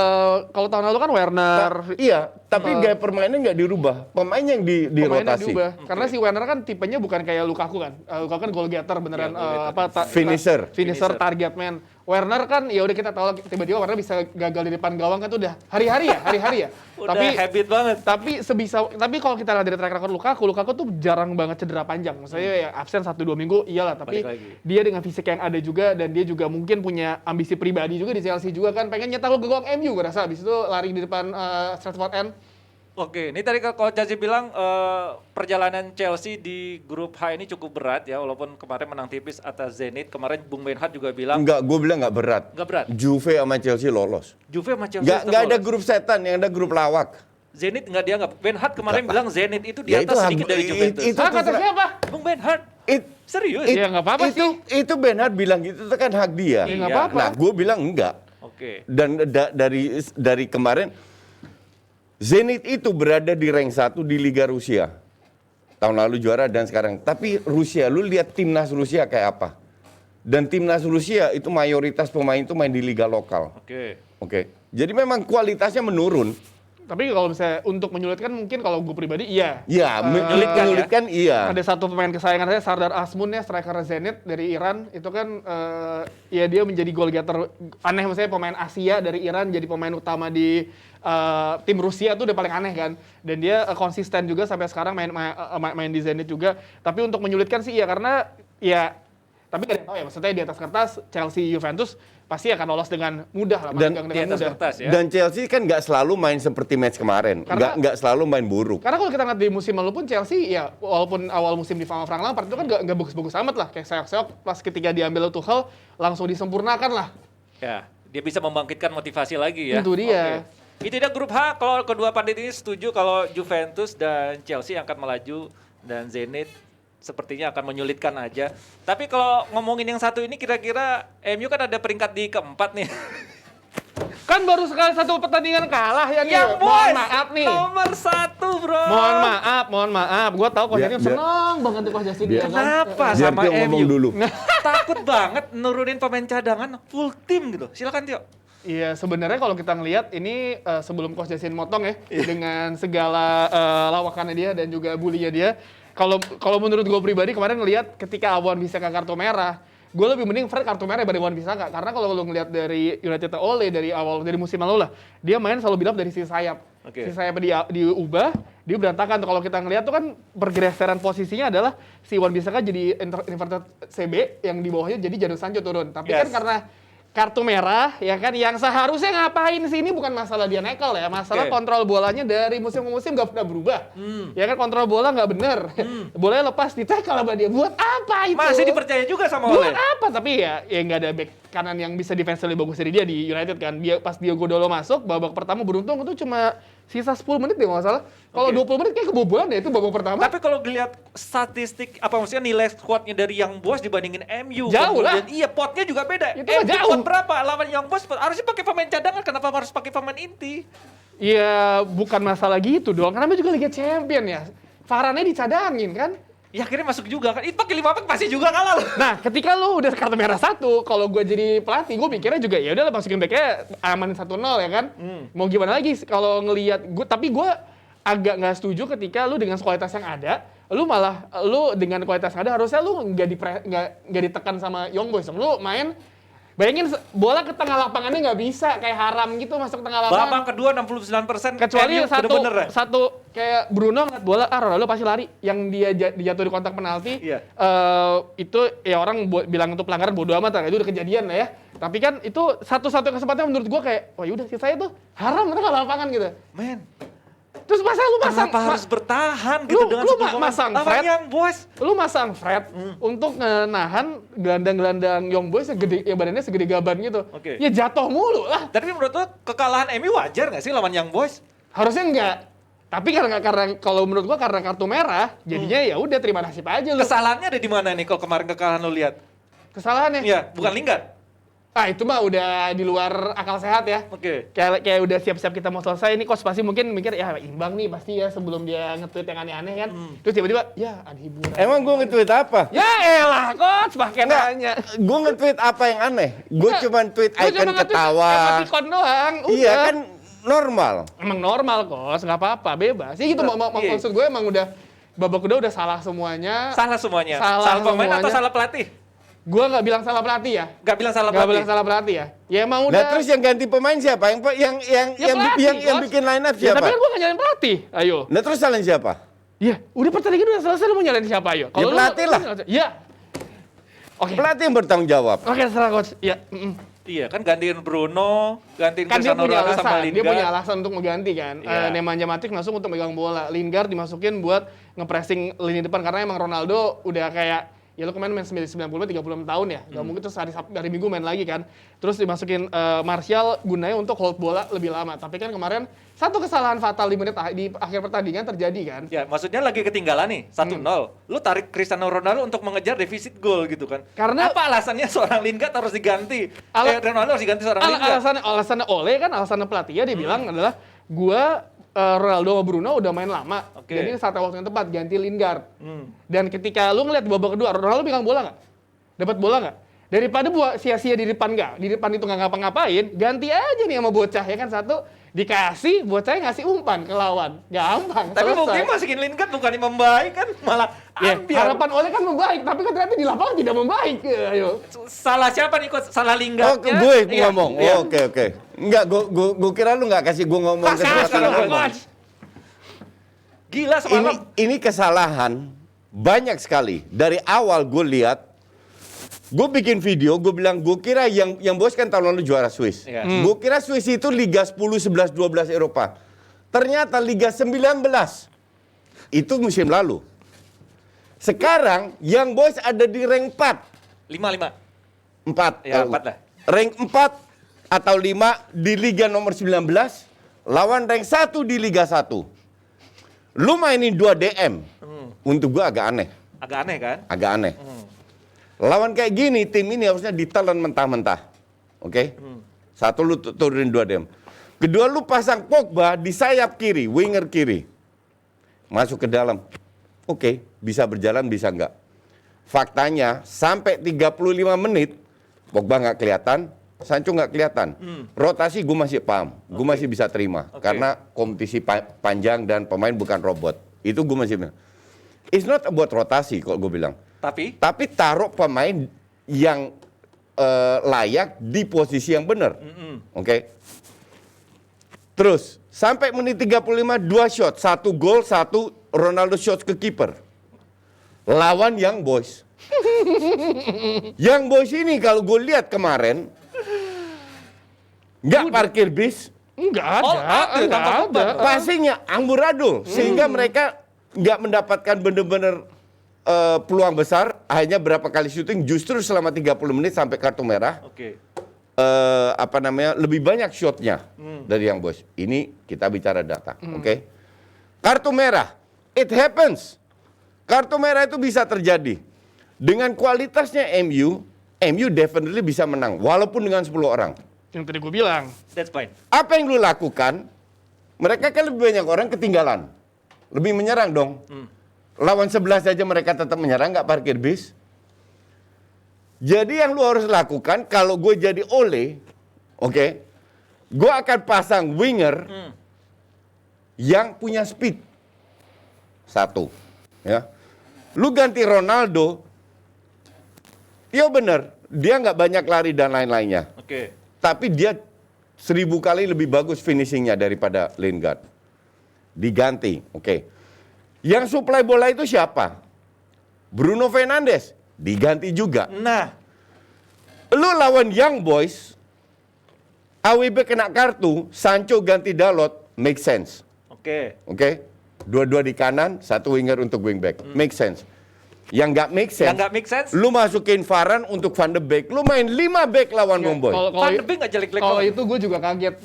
S5: Kalau tahun lalu kan Werner.
S6: Iya, tapi gaya permainan nggak dirubah. Pemainnya yang
S5: Pemainnya
S6: dirotasi.
S5: diubah. Karena si Werner kan tipenya bukan kayak Lukaku kan. Lukaku kan goal getter beneran
S2: Iya, goal getter.
S6: Finisher.
S5: Finisher target man. Werner kan ya udah kita tahu lah, tiba-tiba Werner bisa gagal di depan gawang kan tuh udah hari-hari ya.
S2: Udah
S5: Tapi
S2: habit banget.
S5: tapi kalau kita lihat dari track record Lukaku tuh jarang banget cedera panjang. Maksudnya ya absen 1-2 minggu iyalah, tapi
S2: Balik lagi.
S5: dia dengan fisik yang ada juga dan dia juga mungkin punya ambisi pribadi juga di Chelsea juga kan, pengen nyetak gol ke gawang MU gue rasa, habis itu lari di depan Stratford End.
S2: Oke, ini tadi Coach Jazi bilang perjalanan Chelsea di grup H ini cukup berat ya, walaupun kemarin menang tipis atas Zenit. Kemarin Bung Benhard juga bilang
S6: Enggak, gue bilang nggak berat.
S2: nggak berat.
S6: Juve sama Chelsea lolos.
S2: Juve sama Chelsea
S6: Nggak
S2: tetap
S6: ada
S2: lolos.
S6: grup setan, yang ada grup lawak.
S2: Zenit nggak dianggap. Benhard kemarin bilang Zenit itu di
S6: Ya,
S2: atas
S6: itu
S2: sedikit dari Juventus.
S6: itu
S5: Kata
S6: terserah.
S5: siapa?
S2: Bung Benhard,
S6: It-
S2: serius?
S5: Ya, nggak apa-apa
S6: itu Benhard bilang gitu, itu kan hak dia.
S5: Ya, nggak
S2: Iya.
S5: apa-apa.
S6: Nah, gue bilang enggak.
S2: Oke.
S6: Dan dari kemarin Zenit itu berada di rank 1 di Liga Rusia. Tahun lalu juara dan sekarang. Tapi Rusia, lu lihat timnas Rusia kayak apa? Dan timnas Rusia itu mayoritas pemain itu main di liga lokal.
S2: Oke.
S6: Oke. Jadi memang kualitasnya menurun.
S5: Tapi kalau misalnya untuk menyulitkan mungkin kalau gue pribadi iya.
S6: Ya,
S2: Menyulitkan ya?
S6: menyulitkan iya.
S5: Ada satu pemain kesayangan saya, Sardar Azmoun ya, striker Zenit dari Iran. Itu kan ya dia menjadi goal getter aneh, maksudnya pemain Asia dari Iran jadi pemain utama di tim Rusia tuh udah paling aneh kan. Dan dia konsisten juga sampai sekarang main di Zenit juga. Tapi untuk menyulitkan sih iya, karena ya Tapi kan tahu ya, maksudnya di atas kertas Chelsea, Juventus pasti akan lolos dengan mudah lah,
S6: Dan
S5: dengan
S2: Di atas
S5: mudah.
S2: kertas ya.
S6: Dan Chelsea kan nggak selalu main seperti match kemarin,
S5: Karena-
S6: nggak selalu main buruk.
S5: Karena kalau kita lihat di musim lalu pun Chelsea ya walaupun awal musim di Frank Lampard itu kan nggak bagus-bagus amat lah, kayak seok-seok pas ketika diambil Tuchel langsung disempurnakan lah.
S2: Ya, dia bisa membangkitkan motivasi lagi ya.
S5: Itu dia.
S2: Oke. Itu dia grup H. Kalau kedua pandit ini setuju kalau Juventus dan Chelsea akan melaju dan Zenit sepertinya akan menyulitkan aja. Tapi kalau ngomongin yang satu ini kira-kira MU kan ada peringkat di keempat nih.
S5: Kan baru sekali satu pertandingan kalah ya nih.
S2: Yang
S5: Mohon maaf nih.
S2: Nomor 1 bro.
S5: Mohon maaf. Gua tahu Coach
S6: Biar-
S5: Justin
S6: biar-
S5: seneng banget tuh Coach Justin
S6: biar-
S5: ya kan.
S2: Kenapa
S6: Biar
S2: sama
S6: Tio ngomong
S2: MU?
S6: dulu.
S2: Takut banget nurunin pemain cadangan full tim gitu. Silakan Tio.
S5: Iya, sebenarnya kalau kita ngelihat ini sebelum Coach Justin motong ya
S2: Iya.
S5: dengan segala lawakannya dia dan juga bulinya dia. Kalau menurut gue pribadi kemarin ngelihat ketika Wan Bissaka kartu merah, gue lebih mending Fred kartu merah daripada Wan Bissaka karena kalau lu ngelihat dari United Ole dari musim lalu lah, dia main selalu build up dari sisi sayap.
S2: Oke.
S5: Sisi sayapnya diubah, dia berantakan. Kalau kita ngelihat tuh kan pergeseran posisinya adalah si Wan Bissaka jadi inverted CB yang di bawahnya jadi Jadon Sancho turun. Tapi
S2: Yes.
S5: kan karena kartu merah ya kan yang seharusnya ngapain sih, ini bukan masalah dia nekel ya, masalah
S2: Oke.
S5: kontrol bolanya dari musim ke musim gak pernah berubah. Ya kan kontrol bola nggak bener. Bolanya lepas di tackle sama dia, buat apa itu?
S2: Masih dipercaya juga sama
S5: Buat
S2: Ole.
S5: apa? Tapi ya nggak ada back kanan yang bisa defense lebih bagus dari dia di United kan. Dia pas Diogo Dalo masuk babak pertama beruntung itu cuma sisa 10 menit deh nggak salah. Kalau
S2: Oke.
S5: 20 menit kayak kebobolan deh itu babak pertama.
S2: Tapi kalau dilihat statistik apa maksudnya nilai squadnya dari Young Boys dibandingin MU,
S5: Jauh lah.
S2: kemudian iya potnya juga beda.
S5: Itu mah jauh.
S2: Pot berapa lawan Young Boys? Harusnya pakai pemain cadangan, kenapa harus pakai pemain inti?
S5: Ya bukan masalah gitu dong. Karena juga Liga Champion ya. Varane dicadangin kan.
S2: Ya akhirnya masuk juga kan. Itu pakai 5 pack pasti juga kalah loh.
S5: Nah, ketika lu udah kartu merah 1, kalau gue jadi pelatih, gue mikirnya juga ya udah masukin backnya amanin 1-0 ya kan. Mau gimana lagi kalau ngelihat gue, tapi gue agak nggak setuju ketika lu dengan kualitas yang ada, lu dengan kualitas yang ada harusnya lu nggak ditekan sama Young Boys. Lu main bayangin bola ke tengah lapangannya nggak bisa kayak haram gitu masuk tengah lapangan.
S2: Babak kedua 69%
S5: Kecuali
S2: MU bener-bener ya.
S5: satu kayak Bruno ngeliat bola, Ronaldo pasti lari. Yang dia dijatuh di kontak penalti,
S2: Iya.
S5: itu ya orang bilang itu pelanggaran bodo amat lah, itu udah kejadian lah ya. Tapi kan itu satu-satu kesempatan menurut gua kayak, wah yaudah sisanya tuh haram tengah lapangan gitu.
S2: Men,
S5: Terus masa lu pasang,
S2: kenapa harus bertahan gitu dengan
S5: lu
S2: 10 pemain?
S5: masang
S2: Lawan
S5: Fred?
S2: Young Boys.
S5: lu masang Fred untuk nahan gelandang-gelandang Young Boys yang gede, ya badannya segede gaban gitu.
S2: Oke.
S5: Ya jatuh mulu lah.
S2: Tapi menurut lo kekalahan MU wajar nggak sih lawan Young Boys?
S5: Harusnya enggak. Tapi karena kalau menurut gua karena kartu merah, jadinya ya udah terima nasib aja lu.
S2: Kesalahannya ada di mana nih kalau kemarin kekalahan lo lihat?
S5: Kesalahannya.
S2: Iya, bukan Lingard.
S5: Ah itu mah udah di luar akal sehat ya.
S2: Oke.
S5: Kayak udah siap-siap kita mau selesai ini, Coach pasti mungkin mikir ya imbang nih pasti ya sebelum dia nge-tweet yang aneh-aneh kan. Terus tiba-tiba ya ada hiburan.
S6: Emang gue nge-tweet apa?
S5: Ya elah Coach pakai nanya.
S6: Gue nge-tweet apa yang aneh? Gue
S5: Enggak.
S6: cuma tweet
S5: Lu
S6: icon
S5: cuma nge-tweet
S6: ketawa.
S5: emoticon doang. Udah.
S6: Iya kan normal.
S5: Emang normal Coach, nggak apa-apa, bebas. Ya gitu
S2: Iya.
S5: maksud gue emang udah babak kedua udah salah semuanya.
S2: Salah semuanya.
S5: Salah
S2: pemain atau
S5: semuanya.
S2: salah pelatih?
S5: Gue nggak bilang salah pelatih ya.
S2: Nggak bilang salah
S5: Nggak
S2: pelatih.
S5: bilang salah pelatih ya. Ya emang udah.
S6: Nah terus yang ganti pemain siapa? Yang
S5: pelatih,
S6: yang
S5: Coach.
S6: bikin line up
S5: Ya
S6: siapa?
S5: tapi kan gue nggak nyalain pelatih. Ayo.
S6: Nah terus salin siapa?
S5: Iya, udah pertandingan udah selesai, lu mau nyalain siapa ayo?
S6: Ya, pelatih lah.
S5: Iya. Oke.
S6: Pelatih yang bertanggung jawab.
S5: Oke, terserah Coach. Iya.
S2: Iya kan gantiin Bruno, gantiin
S5: Kan dia
S2: Cristiano
S5: punya
S2: Ronaldo sama
S5: alasan, dia
S2: Lingard.
S5: punya alasan untuk mengganti kan.
S2: Iya.
S5: Nemanja Matic masuk untuk megang bola, Lingard dimasukin buat ngepressing lini depan karena emang Ronaldo udah kayak ya lu kemarin main 90 36 tahun ya. Gak mungkin terus hari Minggu main lagi kan. Terus dimasukin Martial gunanya untuk hold bola lebih lama. Tapi kan kemarin satu kesalahan fatal di akhir pertandingan terjadi kan.
S2: Ya, maksudnya lagi ketinggalan nih, 1-0. Lu tarik Cristiano Ronaldo untuk mengejar defisit gol gitu kan.
S5: Karena-
S2: apa alasannya seorang Lingard harus diganti? Ronaldo harus diganti seorang Lingard.
S5: Alasannya Ole kan, alasannya pelatihnya dia bilang adalah gua Ronaldo sama Bruno udah main lama.
S2: Oke.
S5: Jadi saat waktu yang tepat ganti Lingard.
S2: Hmm.
S5: Dan ketika lu ngeliat di babak kedua Ronaldo pegang bola nggak? Dapat bola nggak? Daripada buat sia-sia di depan itu nggak ngapa-ngapain, ganti aja nih sama bocah ya kan satu dikasih bocahnya ngasih umpan ke lawan. Gampang.
S2: Tapi
S5: selesai.
S2: mungkin masukin Lingard bukannya membaik kan, malah
S5: Ya,
S2: ambiar.
S5: harapan Ole kan membaik, tapi kan ternyata di lapangan tidak membaik. Ayo.
S2: Salah siapa nih Coach? Salah
S6: Oh,
S2: Lingardnya?
S6: gue
S2: Iya,
S6: ngomong.
S2: iya.
S6: Oh, oke. Enggak, gue kira lu nggak kasih gue ngomong
S2: Kasih,
S6: sesuatu yang
S2: kasih,
S6: ngomong.
S2: Coach. Gila semalam.
S6: Ini kesalahan banyak sekali. Dari awal gue lihat Gue bikin video, gue bilang, gue kira yang bos kan tahun lalu juara Swiss.
S2: Iya.
S6: Gue kira Swiss itu Liga 10, 11, 12 Eropa. Ternyata Liga 19. Itu musim lalu. Sekarang yang bos ada di rank 4.
S2: 5.
S6: 4.
S2: Ya, 4 lah.
S6: Rank 4 atau 5 di Liga nomor 19. Lawan rank 1 di Liga 1. Lu mainin 2 DM. Untuk gue agak aneh.
S2: Agak aneh kan?
S6: Agak aneh. Lawan kayak gini, tim ini harusnya ditelan mentah-mentah. Oke? Satu, lu turunin 2 DM. Kedua, lu pasang Pogba di sayap kiri, winger kiri. Masuk ke dalam. Oke, bisa berjalan, bisa enggak. Faktanya, sampai 35 menit, Pogba nggak kelihatan, Sancho nggak kelihatan. Rotasi gue masih paham, gue masih bisa terima. Karena kompetisi panjang dan pemain bukan robot. Itu gue masih bilang. It's not about rotasi, kalau gue bilang. Tapi taruh pemain yang layak di posisi yang benar. Oke. Terus sampai menit 35 2 shot, 1 gol, 1 Ronaldo shot ke kiper. Lawan Young Boys. Young Boys ini kalau gue lihat kemarin nggak parkir bis,
S5: Enggak
S2: Oh,
S5: ada,
S2: ada,
S5: enggak
S2: tanpa
S5: ada.
S2: beban.
S6: passingnya amburadul sehingga mereka nggak mendapatkan benar-benar peluang besar, hanya berapa kali syuting justru selama 30 menit sampai kartu merah.
S2: Oke.
S6: Lebih banyak shotnya dari yang bos. Ini kita bicara data, oke? Kartu merah, it happens. Kartu merah itu bisa terjadi. Dengan kualitasnya MU definitely bisa menang, walaupun dengan 10 orang.
S5: Yang tadi gue bilang.
S2: That's fine.
S6: Apa yang lu lakukan? Mereka kan lebih banyak orang ketinggalan. Lebih menyerang dong. Lawan 11 aja mereka tetap menyerang, nggak parkir bis. Jadi yang lu harus lakukan, kalau gue jadi Ole, oke, gue akan pasang winger yang punya speed. 1, ya. Lu ganti Ronaldo, ya bener, dia nggak banyak lari dan lain-lainnya.
S2: Oke.
S6: Tapi dia 1000 kali lebih bagus finishingnya daripada Lingard. Diganti, oke. Yang suplai bola itu siapa? Bruno Fernandes. Diganti juga.
S2: Nah,
S6: Lu lawan Young Boys, AWB kena kartu, Sancho ganti Dalot, make sense.
S2: oke.
S6: Oke? Dua-dua di kanan, 1 winger untuk wingback. Make sense. Yang nggak make sense,
S2: Yang nggak make sense,
S6: lu masukin Varane untuk Van de Beek. Lu main 5 back lawan Bomboy.
S2: Van de Beek nggak jelek-jelek
S5: Kalau
S2: banget.
S5: itu gue juga kaget.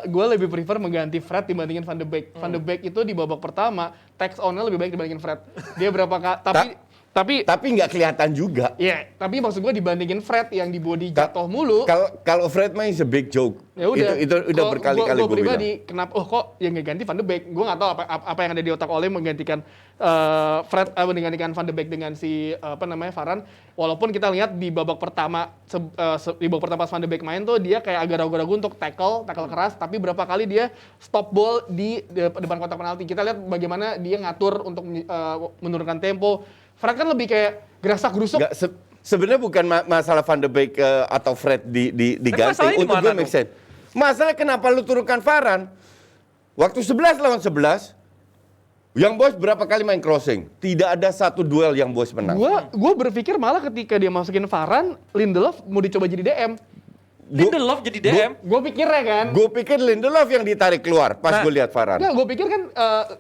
S5: Gue lebih prefer mengganti Fred dibandingin Van de Beek. Van de Beek itu di babak pertama text on-nya lebih baik dibandingin Fred. Dia berapa kali tapi
S6: Tapi nggak kelihatan juga.
S5: ya, tapi maksud gue dibandingin Fred yang di body jatuh mulu.
S6: Kalau Fred main is a big joke.
S5: Ya udah.
S6: Itu udah
S5: Kalau
S6: berkali-kali
S5: gua
S6: gue bilang.
S5: pribadi, kenapa? Oh kok yang ganti Van de Beek? Gue nggak tahu apa yang ada di otak Ole menggantikan Fred, menggantikan Van de Beek dengan si Varane. Walaupun kita lihat di babak pertama, di babak pertama pas Van de Beek main tuh dia kayak agak ragu-ragu untuk tackle keras. Tapi berapa kali dia stop ball di depan kotak penalti. Kita lihat bagaimana dia ngatur untuk menurunkan tempo. Fred kan lebih kayak gerasak-gerusuk.
S6: Nggak, sebenarnya bukan masalah Van de Beek atau Fred diganti.
S2: masalahnya di
S6: Untuk
S2: mana
S6: gue
S2: dong?
S6: make sense. Masalah kenapa lu turunkan Varane? Waktu 11 lawan 11, yang bos berapa kali main crossing? Tidak ada satu duel yang bos menang.
S5: Gue berpikir malah ketika dia masukin Varane, Lindelof mau dicoba jadi DM.
S2: Lindelof jadi DM.
S5: Gue pikirnya kan.
S6: Gue pikir Lindelof yang ditarik keluar pas
S2: Nah.
S6: gue lihat Varane.
S5: Enggak, gue pikir kan,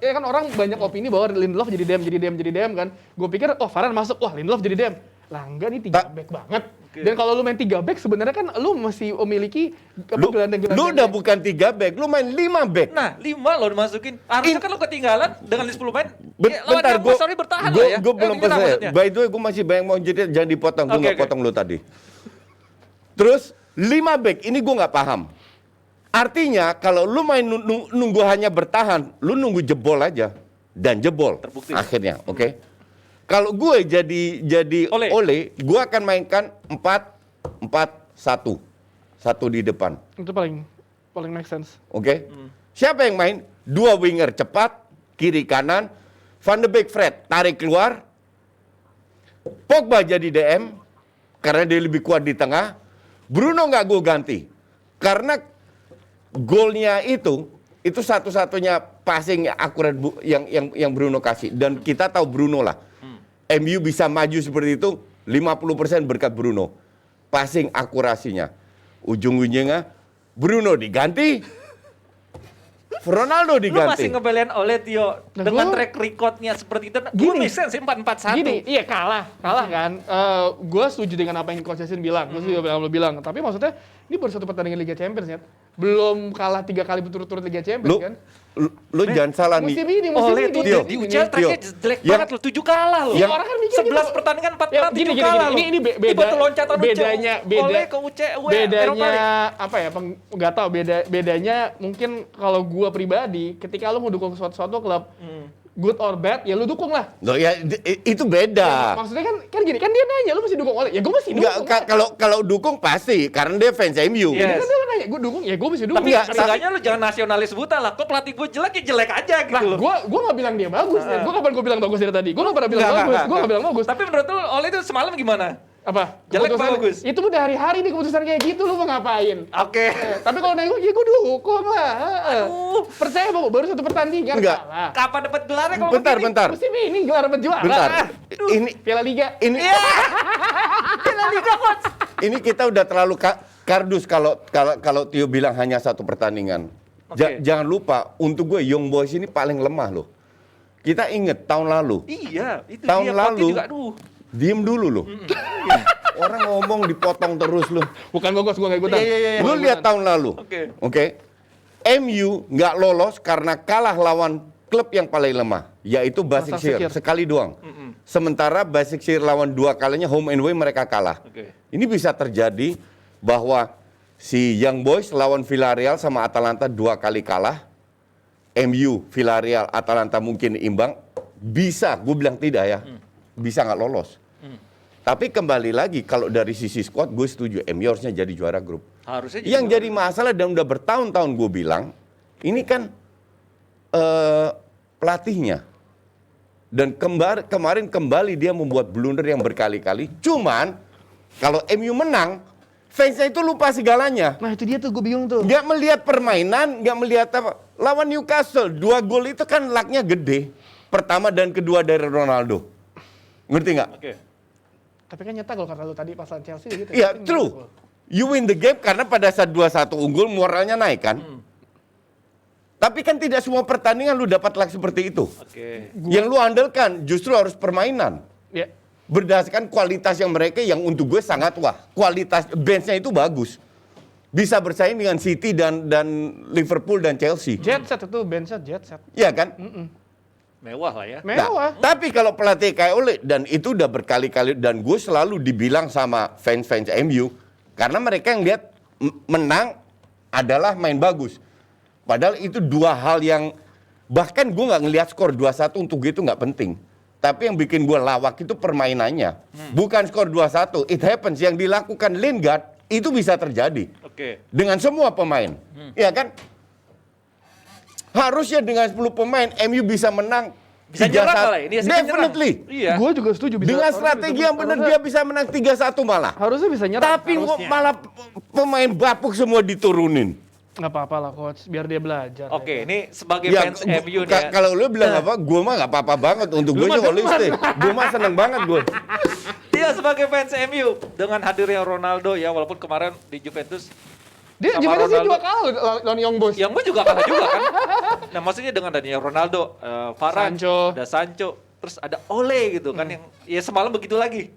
S5: ya kan orang banyak opini bahwa Lindelof jadi DM kan. Gue pikir, oh Varane masuk, wah Lindelof jadi DM. Lah enggak nih 3 back banget. Dan kalau lu main 3 back sebenarnya kan lu masih memiliki gelandang-gelandang.
S6: Lu udah bukan 3 back, lu main 5 back.
S2: Nah, 5 lo dimasukin. Harusnya kan lo ketinggalan dengan 10 main.
S6: Bentar,
S2: gue bertahan lah ya.
S6: Gue belum
S2: gimana
S6: selesai.
S2: maksudnya?
S6: By the way, gue masih banyak mau jadi, jangan dipotong. Gue
S2: Oke,
S6: nggak
S2: oke.
S6: potong lu tadi. Terus 5 back, ini gue nggak paham. Artinya kalau lu main nunggu hanya bertahan, lu nunggu jebol aja dan jebol.
S2: Terbukti.
S6: Akhirnya, oke. Kalau gue jadi Ole, gue akan mainkan 4-4-1. 1 di depan.
S5: Itu paling make sense.
S6: Oke. Siapa yang main? 2 winger cepat, kiri kanan. Van de Beek, Fred tarik keluar. Pogba jadi DM karena dia lebih kuat di tengah. Bruno nggak gue ganti karena golnya itu satu-satunya passing akurat yang Bruno kasih, dan kita tahu Bruno lah. MU bisa maju seperti itu 50% berkat Bruno. Passing akurasinya. Ujung-ujungnya Bruno diganti, Ronaldo
S2: Lu
S6: diganti.
S2: masih ngebelain Ole Tio
S5: Nah,
S2: dengan
S5: gua-
S2: track recordnya seperti itu. Gue
S5: Gini.
S2: make sense sih 4-4-1.
S5: Gini, iya kalah kan. Gue setuju dengan apa yang Coach Yasin bilang. Gue setuju dengan apa yang lo bilang. Tapi maksudnya ini baru satu pertandingan Liga Champions ya. Belum kalah 3 kali berturut-turut Liga Champions
S6: Lu,
S5: kan.
S6: lu jangan salah nih.
S5: Musim ini, musim
S2: Ole
S5: ini.
S2: tuh
S6: Tio,
S2: di UCL tracknya jelek
S6: Yang-
S2: banget loh, 7 kalah loh.
S6: Yang-
S5: Orang kan mikir
S2: 11
S5: gitu.
S2: pertandingan 4
S5: Ya,
S2: menang, 7 kalah loh.
S5: Ini
S2: Tiba tuh loncatan
S5: bedanya
S2: Ole ke Europa League.
S5: bedanya apa ya? Nggak tahu bedanya mungkin kalau gua pribadi ketika lu mau dukung suatu klub good or bad ya lu dukung lah.
S6: Loh ya itu beda.
S5: Maksudnya kan gini kan dia nanya lu masih dukung Ole. Ya gua masih dukung.
S6: Enggak, kalau dukung pasti karena dia fans MU.
S2: Yes.
S5: Kan dia nanya gua dukung ya gua masih dukung.
S2: Tapi
S6: Enggak,
S2: seenggaknya lu jangan nasionalis buta lah. Kok pelatih gue jelek ya jelek aja gitu
S5: Nah,
S2: loh.
S5: gua nggak bilang dia bagus. Gua kapan gua bilang bagus dari tadi? Gua nggak pernah bilang bagus. Gua nggak bilang bagus.
S2: Tapi menurut lu Ole itu semalam gimana?
S5: Apa?
S2: Jelek apa
S5: Keputusan-
S2: bagus?
S5: Itu udah hari-hari nih keputusan kayak gitu lu mau ngapain?
S2: Oke.
S5: Tapi kalau nanya gue, ya gue dukung lah.
S2: Aduh.
S5: Percaya baru satu pertandingan
S6: Enggak.
S5: kalah.
S2: Kapan dapat gelarnya kalau
S6: Bentar,
S2: begini?
S6: bentar.
S5: Musim ini gelar juara.
S6: Bentar. Ini
S5: Piala Liga.
S6: ini kita udah terlalu kardus kalau Tio bilang hanya satu pertandingan.
S2: Oke.
S6: Jangan lupa untuk gue Young Boys ini paling lemah loh. Kita inget tahun lalu.
S2: Iya, itu
S6: Tahun
S2: dia.
S6: lalu.
S2: Pelatih juga, aduh.
S6: Diem dulu loh. Orang ngomong dipotong terus loh.
S5: Bukan bagus, gue nggak ikutan.
S2: Iya.
S6: Lu lihat tahun lalu.
S2: Oke.
S6: MU nggak lolos karena kalah lawan klub yang paling lemah, yaitu Başakşehir
S5: Başakşehir.
S6: sekali doang. Sementara Başakşehir lawan 2 kalinya home and away mereka kalah.
S2: Oke.
S6: Ini bisa terjadi bahwa si Young Boys lawan Villarreal sama Atalanta 2 kali kalah. MU, Villarreal, Atalanta mungkin imbang. Bisa, gue bilang tidak ya. Bisa nggak lolos. Tapi kembali lagi kalau dari sisi squad gue setuju MU harusnya jadi juara grup.
S2: Harusnya
S6: Yang jadi masalah dan udah bertahun-tahun gue bilang, ini kan pelatihnya. Dan kemarin kembali dia membuat blunder yang berkali-kali. Cuman kalau MU menang, fansnya itu lupa segalanya.
S5: Nah itu dia tuh, gue bingung tuh.
S6: Nggak melihat permainan, nggak melihat apa. Lawan Newcastle, 2 gol itu kan lucknya gede. Pertama dan kedua dari Ronaldo. Ngerti nggak?
S2: Oke.
S5: Tapi kan nyata kalau kata lu tadi pasan Chelsea gitu.
S6: Iya, true. You win the game karena pada saat 2-1 unggul moralnya naik kan. Tapi kan tidak semua pertandingan lu dapat luck seperti itu.
S2: Oke.
S6: Yang lu andalkan justru harus permainan.
S5: Ya.
S6: Berdasarkan kualitas yang mereka yang untuk gue sangat wah. Kualitas benchnya itu bagus. Bisa bersaing dengan City dan Liverpool dan Chelsea.
S5: Jet set itu bench jet set.
S6: Iya kan?
S2: Mewah lah ya.
S5: Mewah.
S6: Nah, tapi kalau pelatih kayak Ole, dan itu udah berkali-kali, dan gue selalu dibilang sama fans-fans MU, karena mereka yang lihat menang adalah main bagus. Padahal itu 2 hal yang, bahkan gue nggak ngelihat skor 2-1 untuk gue itu nggak penting. Tapi yang bikin gue lawak itu permainannya. Bukan skor 2-1, it happens. Yang dilakukan Lingard, itu bisa terjadi.
S2: Oke.
S6: Dengan semua pemain. Iya kan? Harusnya dengan 10 pemain MU bisa menang
S2: Bisa
S6: 3-1.
S2: nyerang malah ini.
S6: Definitely.
S2: Iya.
S5: Gue juga setuju. Bisa,
S6: Dengan
S5: harusnya
S6: strategi
S5: bisa-
S6: yang benar
S5: harusnya-
S6: dia bisa menang 3-1 malah.
S5: Harusnya bisa nyerang.
S6: Tapi malah pemain bapuk semua diturunin.
S5: Nggak apa-apa lah coach, biar dia belajar.
S2: Oke, ini sebagai
S6: Ya,
S2: fans MU nih ya.
S6: kalau lu bilang apa, gue mah nggak apa-apa banget. Untuk gue
S5: Lu mah
S6: sih holistik. Gue mah seneng banget gue.
S2: Dia sebagai fans MU dengan hadirnya Ronaldo ya, walaupun kemarin di Juventus
S5: Dia
S2: sama
S5: gimana sih
S2: Ronaldo.
S5: 2 kali lawan Young Boys?
S2: yang gue juga kalah juga kan. Nah maksudnya dengan adanya Ronaldo, Varane,
S5: Sancho.
S2: ada Sancho, terus ada Ole gitu kan yang ya semalam begitu lagi.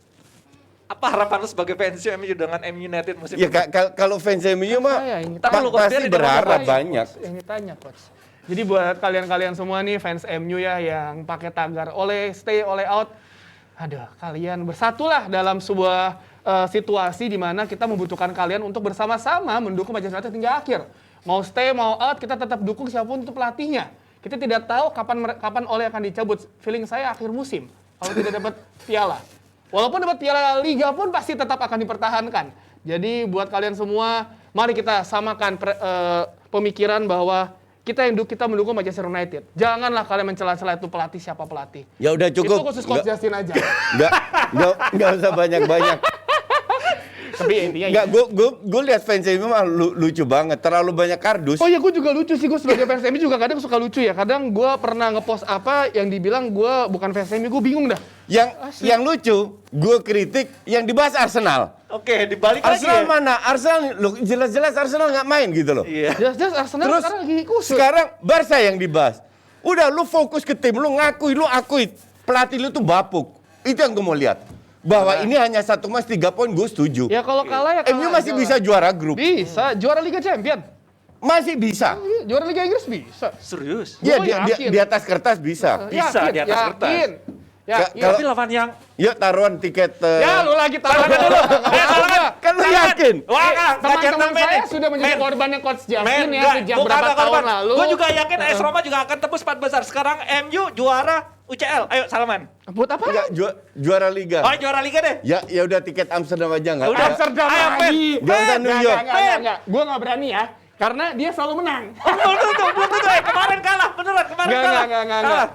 S2: Apa harapan lu sebagai fans MU dengan MU United musim
S6: Ya
S2: ini?
S6: kalau fans MU mah
S5: Saya yang
S2: Tapi lu
S6: pasti
S2: konsider di
S6: berharap
S2: mana-mana.
S6: banyak.
S5: Yang ditanya coach. Jadi buat kalian-kalian semua nih fans MU ya yang pakai tagar Ole stay, Ole out. Aduh, kalian bersatulah dalam sebuah situasi di mana kita membutuhkan kalian untuk bersama-sama mendukung Manchester United hingga akhir. Mau stay, mau out, kita tetap dukung siapapun untuk pelatihnya. Kita tidak tahu kapan Ole akan dicabut. Feeling saya akhir musim kalau tidak dapat piala. Walaupun dapat piala Liga pun pasti tetap akan dipertahankan. Jadi buat kalian semua, mari kita samakan pemikiran bahwa kita mendukung Manchester United. Janganlah kalian mencela-cela itu pelatih siapa pelatih.
S6: Ya udah cukup.
S5: Itu khusus Coach Justin aja.
S6: Nggak usah banyak-banyak.
S5: Tapi intinya
S6: Enggak, gue lihat fans MU mah lucu banget. Terlalu banyak kardus.
S5: Oh iya, gue juga lucu sih. Gue sebagai fans MU juga kadang suka lucu ya. Kadang gue pernah ngepost apa yang dibilang gue bukan fans MU, gue bingung dah.
S6: Yang lucu, gue kritik yang dibahas Arsenal.
S2: Oke, dibalik lagi
S6: Arsenal
S2: ya.
S6: mana? Arsenal, loh, jelas-jelas Arsenal nggak main gitu loh.
S2: Iya.
S5: Jelas-jelas Arsenal
S6: Terus
S5: sekarang lagi kusut.
S6: sekarang Barca yang dibahas. Udah lu fokus ke tim, lu akui pelatih lu tuh bapuk. Itu yang gue mau lihat. Bahwa ini hanya 1 match 3 poin, gue setuju.
S5: Ya kalau kalah ya kalah.
S6: MU masih
S5: aja
S6: bisa
S5: lah.
S6: juara grup.
S5: Bisa, juara Liga Champion.
S6: Masih bisa.
S5: Iya, juara Liga Inggris bisa.
S2: Serius.
S6: Iya,
S5: Gua yakin.
S6: di atas kertas bisa.
S2: Bisa, di atas kertas.
S5: Yakin.
S6: Kalau-
S2: Tapi lawan yang
S6: Yuk taruhan tiket.
S5: Ya, lu lagi taruhan dulu.
S6: Kan lu yakin?
S2: Wah,
S5: Teman-teman saya sudah menjadi korbannya Coach Justin ya sejak berapa tahun lalu.
S2: Gue juga yakin AS Roma juga akan tembus 4 besar. Sekarang MU juara UCL. Ayo Salman.
S5: Buat apa?
S6: Enggak, juara liga.
S2: Oh, juara liga deh.
S6: Ya udah tiket Amsterdam aja enggak.
S2: Udah,
S5: Amsterdam
S2: Ayo,
S5: lagi.
S6: Nggak usah New York.
S5: Enggak. Gue nggak berani ya. Karena dia selalu menang.
S2: Belum tentu. Kemarin kalah, beneran kemarin kalah.
S5: Enggak.
S2: Kalah.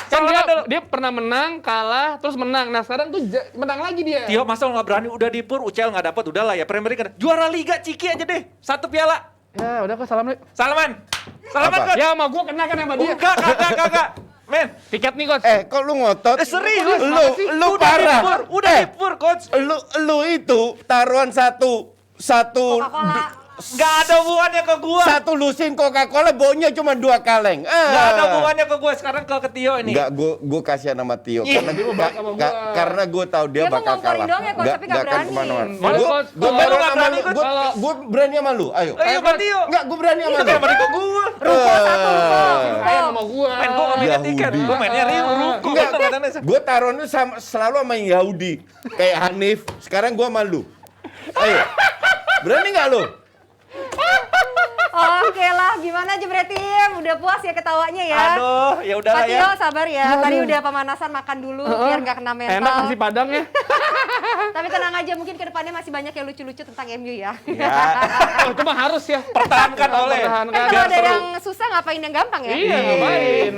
S5: Kan
S2: Salman dulu.
S5: dia pernah menang, kalah, terus menang. Nah sekarang tuh menang lagi dia.
S2: Tio, masa lo nggak berani? Udah di PUR, UCL nggak dapat, udahlah ya. Premier League kan. Juara liga Ciki aja deh. 1 piala.
S5: Ya udah kok salam.
S2: Salman. Salman,
S6: Apa?
S2: Coach.
S5: Ya sama gue kena kan sama dia.
S2: Enggak, kagak. Men,
S5: Tiket nih Coach.
S6: Kok lu ngotot?
S2: serius.
S6: Lu
S2: Udah
S6: parah.
S2: di PUR, udah di PUR, Coach.
S6: Lu itu taruhan satu
S1: Coca-Cola.
S2: Nggak ada hubungannya ke gua.
S6: satu lusin Coca-Cola baunya cuma 2 kaleng.
S2: Nggak ada hubungannya ke gua. Sekarang ke Tio ini.
S6: Enggak, gue kasihan sama Tio
S2: Ih,
S6: karena gue tahu dia
S1: Dia tuh
S6: bakal
S1: ngomporin
S6: kalah.
S1: doang ya, Coach, tapi nggak
S6: akan
S1: berani.
S6: kemana-mana.
S5: Malu, Coach.
S6: Gue
S2: Malu nggak berani, Coach.
S6: gue berani sama lu. Ayo.
S2: Ayo ke Tio.
S6: Enggak, gue berani sama lu.
S2: Kenapa di ke gua?
S1: Ruko 1, ruko.
S5: Sayang sama gue.
S2: Men, gua nggak mainnya
S6: Yahudi.
S2: tiket. Gua mainnya ruko.
S6: Enggak,
S2: Bener-bener.
S6: gue taruhannya selalu sama yang Yahudi. Kayak Hanif. Sekarang gue malu. Ayo. Berani nggak lu?
S1: Oke lah, gimana Jebret Tim? Udah puas ya ketawanya ya?
S2: Aduh, ya udah
S1: Pak
S2: lah ya.
S1: Tio sabar ya, tadi udah pemanasan makan dulu biar nggak kena mental.
S5: Enak nasi padang ya.
S1: Tapi tenang aja, mungkin ke depannya masih banyak yang lucu-lucu tentang MU ya.
S2: Ya,
S5: Oh, itu mah harus ya.
S2: pertahankan oleh.
S1: Kan
S5: Pertahankan.
S1: kalau ada
S2: seru.
S1: yang susah ngapain yang gampang ya?
S5: Iya, ngapain.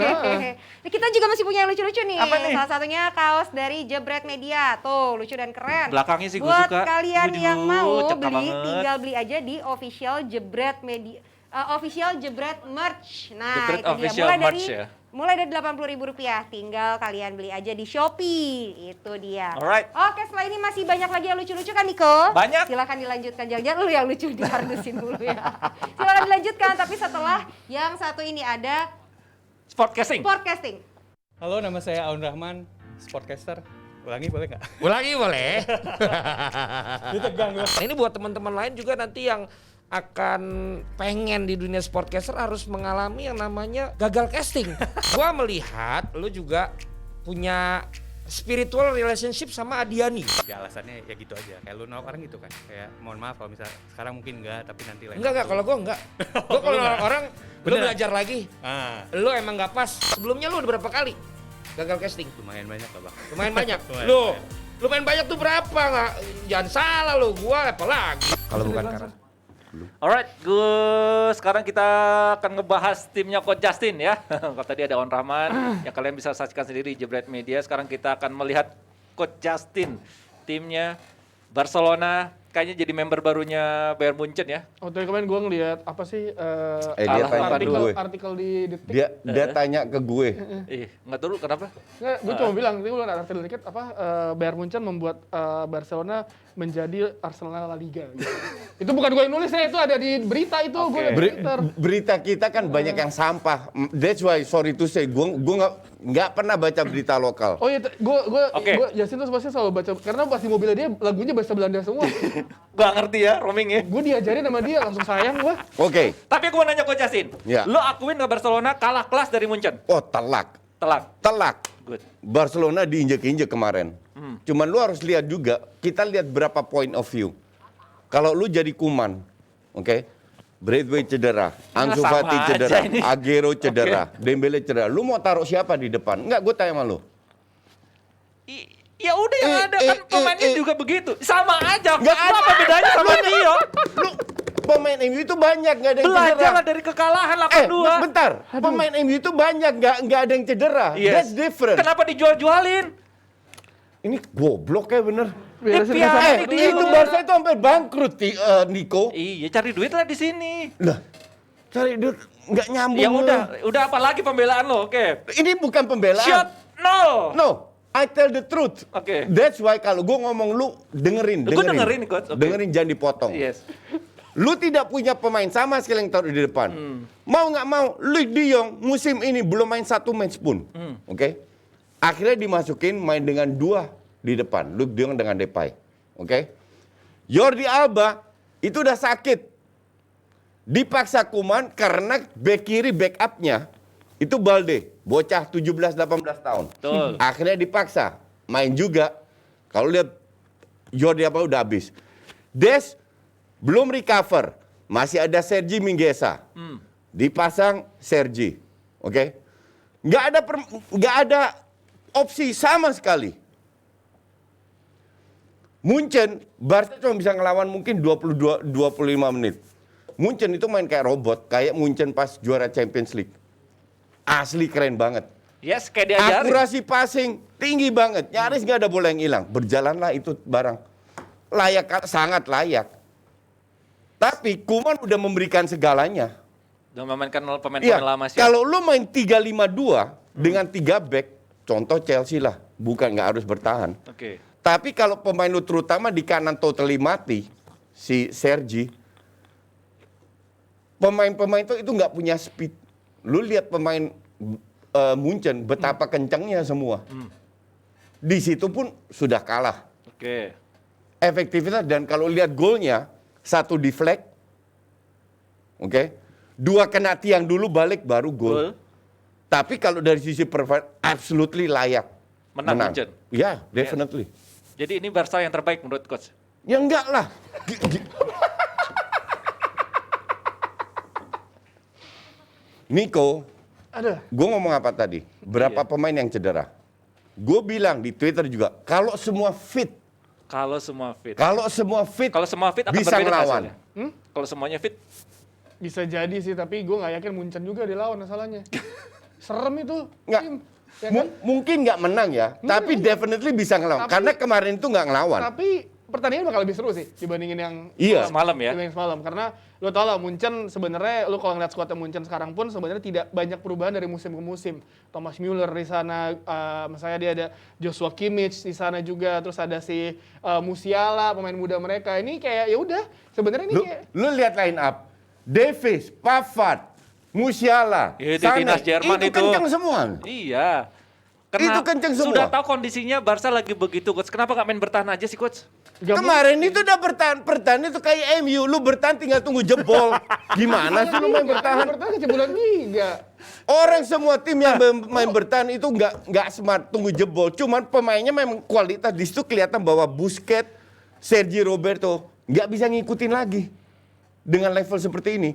S1: Kita juga masih punya yang lucu-lucu nih.
S2: Apa nih?
S1: Salah satunya kaos dari Jebret Media. Tuh, lucu dan keren.
S2: Belakangnya sih gua
S1: Buat
S2: suka.
S1: kalian
S2: Waduh,
S1: yang mau
S2: cakep
S1: beli,
S2: banget.
S1: tinggal beli aja di official Jebret Media. Official Jebret Merch. Nah,
S2: Jebret
S1: itu dia.
S2: official
S1: Mulai dari
S2: merch ya?
S1: mulai dari Rp80.000. Tinggal kalian beli aja di Shopee. Itu dia.
S2: Alright.
S1: Oke, setelah ini masih banyak lagi yang lucu-lucu kan, Niko?
S2: Banyak.
S1: Silakan dilanjutkan. Jangan-jangan lu yang lucu dihardusin dulu ya. Silakan dilanjutkan, tapi setelah yang satu ini ada
S2: Sportcasting.
S1: Sportcasting.
S7: Halo, nama saya Aun Rahman, sportcaster. Ulangi boleh nggak?
S8: Ulangi boleh.
S7: Ditegang gua.
S8: Nah, ini buat teman-teman lain juga nanti yang akan pengen di dunia sportcaster harus mengalami yang namanya gagal casting. Gua melihat lu juga punya spiritual relationship sama Adiani.
S7: Ya alasannya ya gitu aja. Kayak lu nolak orang gitu kan. Kayak mohon maaf kalau misal sekarang mungkin enggak, tapi nanti lain.
S8: Enggak,
S7: waktu.
S8: kalau gua enggak. Gua kalau nolak orang, lu
S7: Bener.
S8: belajar lagi.
S7: Ah,
S8: Lu emang nggak pas. Sebelumnya lu udah berapa kali gagal casting?
S7: lumayan banyak lah, Bang.
S8: Lumayan banyak.
S7: Lumayan
S8: Lu
S7: banyak.
S8: lumayan banyak tuh berapa? Nggak, jangan salah lu, gua apalagi. Kalau bukan karena
S2: Alright, sekarang kita akan ngebahas timnya Coach Justin ya. Kalau tadi ada On Rahman, ya kalian bisa saksikan sendiri di Jebret Media. Sekarang kita akan melihat Coach Justin, timnya Barcelona, kayaknya jadi member barunya Bayern Munchen ya.
S5: Oh, tadi kemarin gue ngeliat apa sih
S6: Dia tanya ke gue.
S5: artikel di Detik.
S6: Dia tanya ke gue.
S2: Nggak tahu kenapa?
S5: Nggak, gue cuma bilang, tadi gue liat artikel dikit apa Bayern Munchen membuat Barcelona menjadi Arsenal La Liga. Gitu. Itu bukan gue yang nulis ya, itu ada di berita itu, gue liat di Twitter.
S6: Berita kita kan banyak yang sampah. That's why sorry to say, gue nggak pernah baca berita lokal.
S5: Oh iya,
S2: Oke.
S5: gue Justin tuh pasti selalu baca karena pasti mobilnya dia lagunya bahasa Belanda semua.
S2: Gak ngerti ya roaming ya.
S5: Gue diajarin sama dia langsung sayang gue.
S6: Oke.
S2: Tapi aku mau nanya Coach Justin,
S6: Ya.
S2: lo akuin nggak Barcelona kalah kelas dari Munchen?
S6: Oh telak.
S2: Telak. Good.
S6: Barcelona diinjek-injek kemarin. Cuman lu harus lihat juga, kita lihat berapa point of view. Kalau lu jadi Kuman, oke? Braithwaite cedera, Ansu
S2: sama
S6: Fati
S2: aja
S6: cedera,
S2: ini.
S6: Agüero cedera, Dembele cedera. Lu mau taruh siapa di depan? Enggak, gue tanya sama lu.
S2: Ya udah yang ada kan pemainnya juga begitu. Sama aja.
S6: Nggak ada.
S2: Apa bedanya sama Tio?
S6: Lu pemain MU itu banyak, nggak ada yang cedera.
S2: Belajarlah dari kekalahan 8-2.
S6: Bentar. Pemain MU itu banyak, nggak ada yang cedera.
S2: Yes.
S6: That's different.
S2: Kenapa dijual-jualin?
S6: Ini goblok ya bener.
S5: Beresin
S2: piala
S5: sama
S2: itu
S5: dulu.
S6: Itu Barca itu sampai bangkrut, Niko.
S2: Iya, cari duit lah di sini.
S6: Lah, cari duit nggak nyambung.
S2: Ya
S6: lu.
S2: udah apa lagi pembelaan lo? Oke.
S6: Ini bukan pembelaan.
S2: Shot no.
S6: No, I tell the truth.
S2: Oke.
S6: That's why kalau gue ngomong lu dengerin.
S2: Gua dengerin, Coach. Oke.
S6: Dengerin, jangan dipotong.
S2: Yes.
S6: Lu tidak punya pemain sama sekali yang taruh di depan. Mau nggak mau, Luuk de Jong musim ini belum main 1 match pun. Oke? Akhirnya dimasukin main dengan 2 di depan. Luuk de Jong dengan Depay. Oke? Jordi Alba itu udah sakit. Dipaksa Koeman karena back kiri backupnya itu Balde. Bocah 17-18 tahun.
S2: Betul.
S6: Akhirnya dipaksa. Main juga. Kalau lihat Jordi Alba udah habis. Des belum recover. Masih ada Sergi Mingueza. Dipasang Sergi. Oke? Nggak ada opsi sama sekali. Munchen, Barca cuma bisa ngelawan mungkin 22-25 menit. Munchen itu main kayak robot, kayak Munchen pas juara Champions League. Asli keren banget.
S2: Yes, kayak diajarin.
S6: Akurasi passing tinggi banget, nyaris nggak ada bola yang hilang. Berjalanlah itu barang. Layak, sangat layak. Tapi Koeman udah memberikan segalanya.
S2: Udah memainkan pemain-pemain
S6: Iya,
S2: lama sih.
S6: kalau lu main 3-5-2 dengan 3 back, contoh Chelsea lah, bukan nggak harus bertahan.
S2: Oke.
S6: Tapi kalau pemain lu terutama di kanan totally mati, si Sergi, pemain-pemain itu nggak punya speed. Lu lihat pemain Munchen betapa kencangnya semua. Di situ pun sudah kalah.
S2: Oke.
S6: Efektivitas dan kalau lihat golnya, 1 deflect, oke, 2 kena tiang dulu balik baru gol. Tapi kalau dari sisi performa, absolutely layak.
S2: Menang Munchen.
S6: Ya, definitely.
S2: Jadi ini Barca yang terbaik menurut coach.
S6: Ya enggak lah. Niko,
S5: Ada.
S6: gue ngomong apa tadi? Berapa pemain yang cedera? Gue bilang di Twitter juga, kalau semua fit,
S2: Kalau semua fit.
S6: kalau semua fit
S2: akan
S6: bisa
S2: berbeda
S6: ngelawan.
S2: hasilnya. Kalau semuanya fit,
S5: Bisa jadi sih, tapi gue nggak yakin Munchen juga dilawan masalahnya. Serem itu.
S6: Nggak.
S5: tim. Ya kan?
S6: Mungkin nggak menang ya, tapi definitely bisa ngelawan.
S5: Tapi-
S6: Karena kemarin itu nggak ngelawan.
S5: Tapi pertandingan bakal lebih seru sih dibandingin yang
S6: Iya.
S2: Semalam ya.
S5: dibandingin semalam. Karena lo tau lah Munchen sebenarnya lo kalau ngeliat skuadnya Munchen sekarang pun sebenarnya tidak banyak perubahan dari musim ke musim. Thomas Müller di sana, misalnya dia ada Joshua Kimmich di sana juga, terus ada si Musiala pemain muda mereka. Ini kayak ya udah sebenarnya ini kayak
S6: Lu lihat line up, Davis, Pavard, Musiala,
S2: Itu
S6: Sané,
S2: timnas Jerman itu.
S6: kenceng semua.
S2: iya.
S6: Itu kenceng semua.
S2: Sudah tahu kondisinya Barca lagi begitu coach. Kenapa nggak main bertahan aja sih coach?
S5: gak
S6: Kemarin itu udah bertahan itu kayak MU, lu bertahan tinggal tunggu jebol. Gimana sih lu main bertahan?
S5: bertahan kejebolan 3.
S6: Orang semua tim yang main bertahan itu nggak smart tunggu jebol. Cuman pemainnya memang kualitas di situ kelihatan bahwa Busquets, Sergi Roberto nggak bisa ngikutin lagi dengan level seperti ini.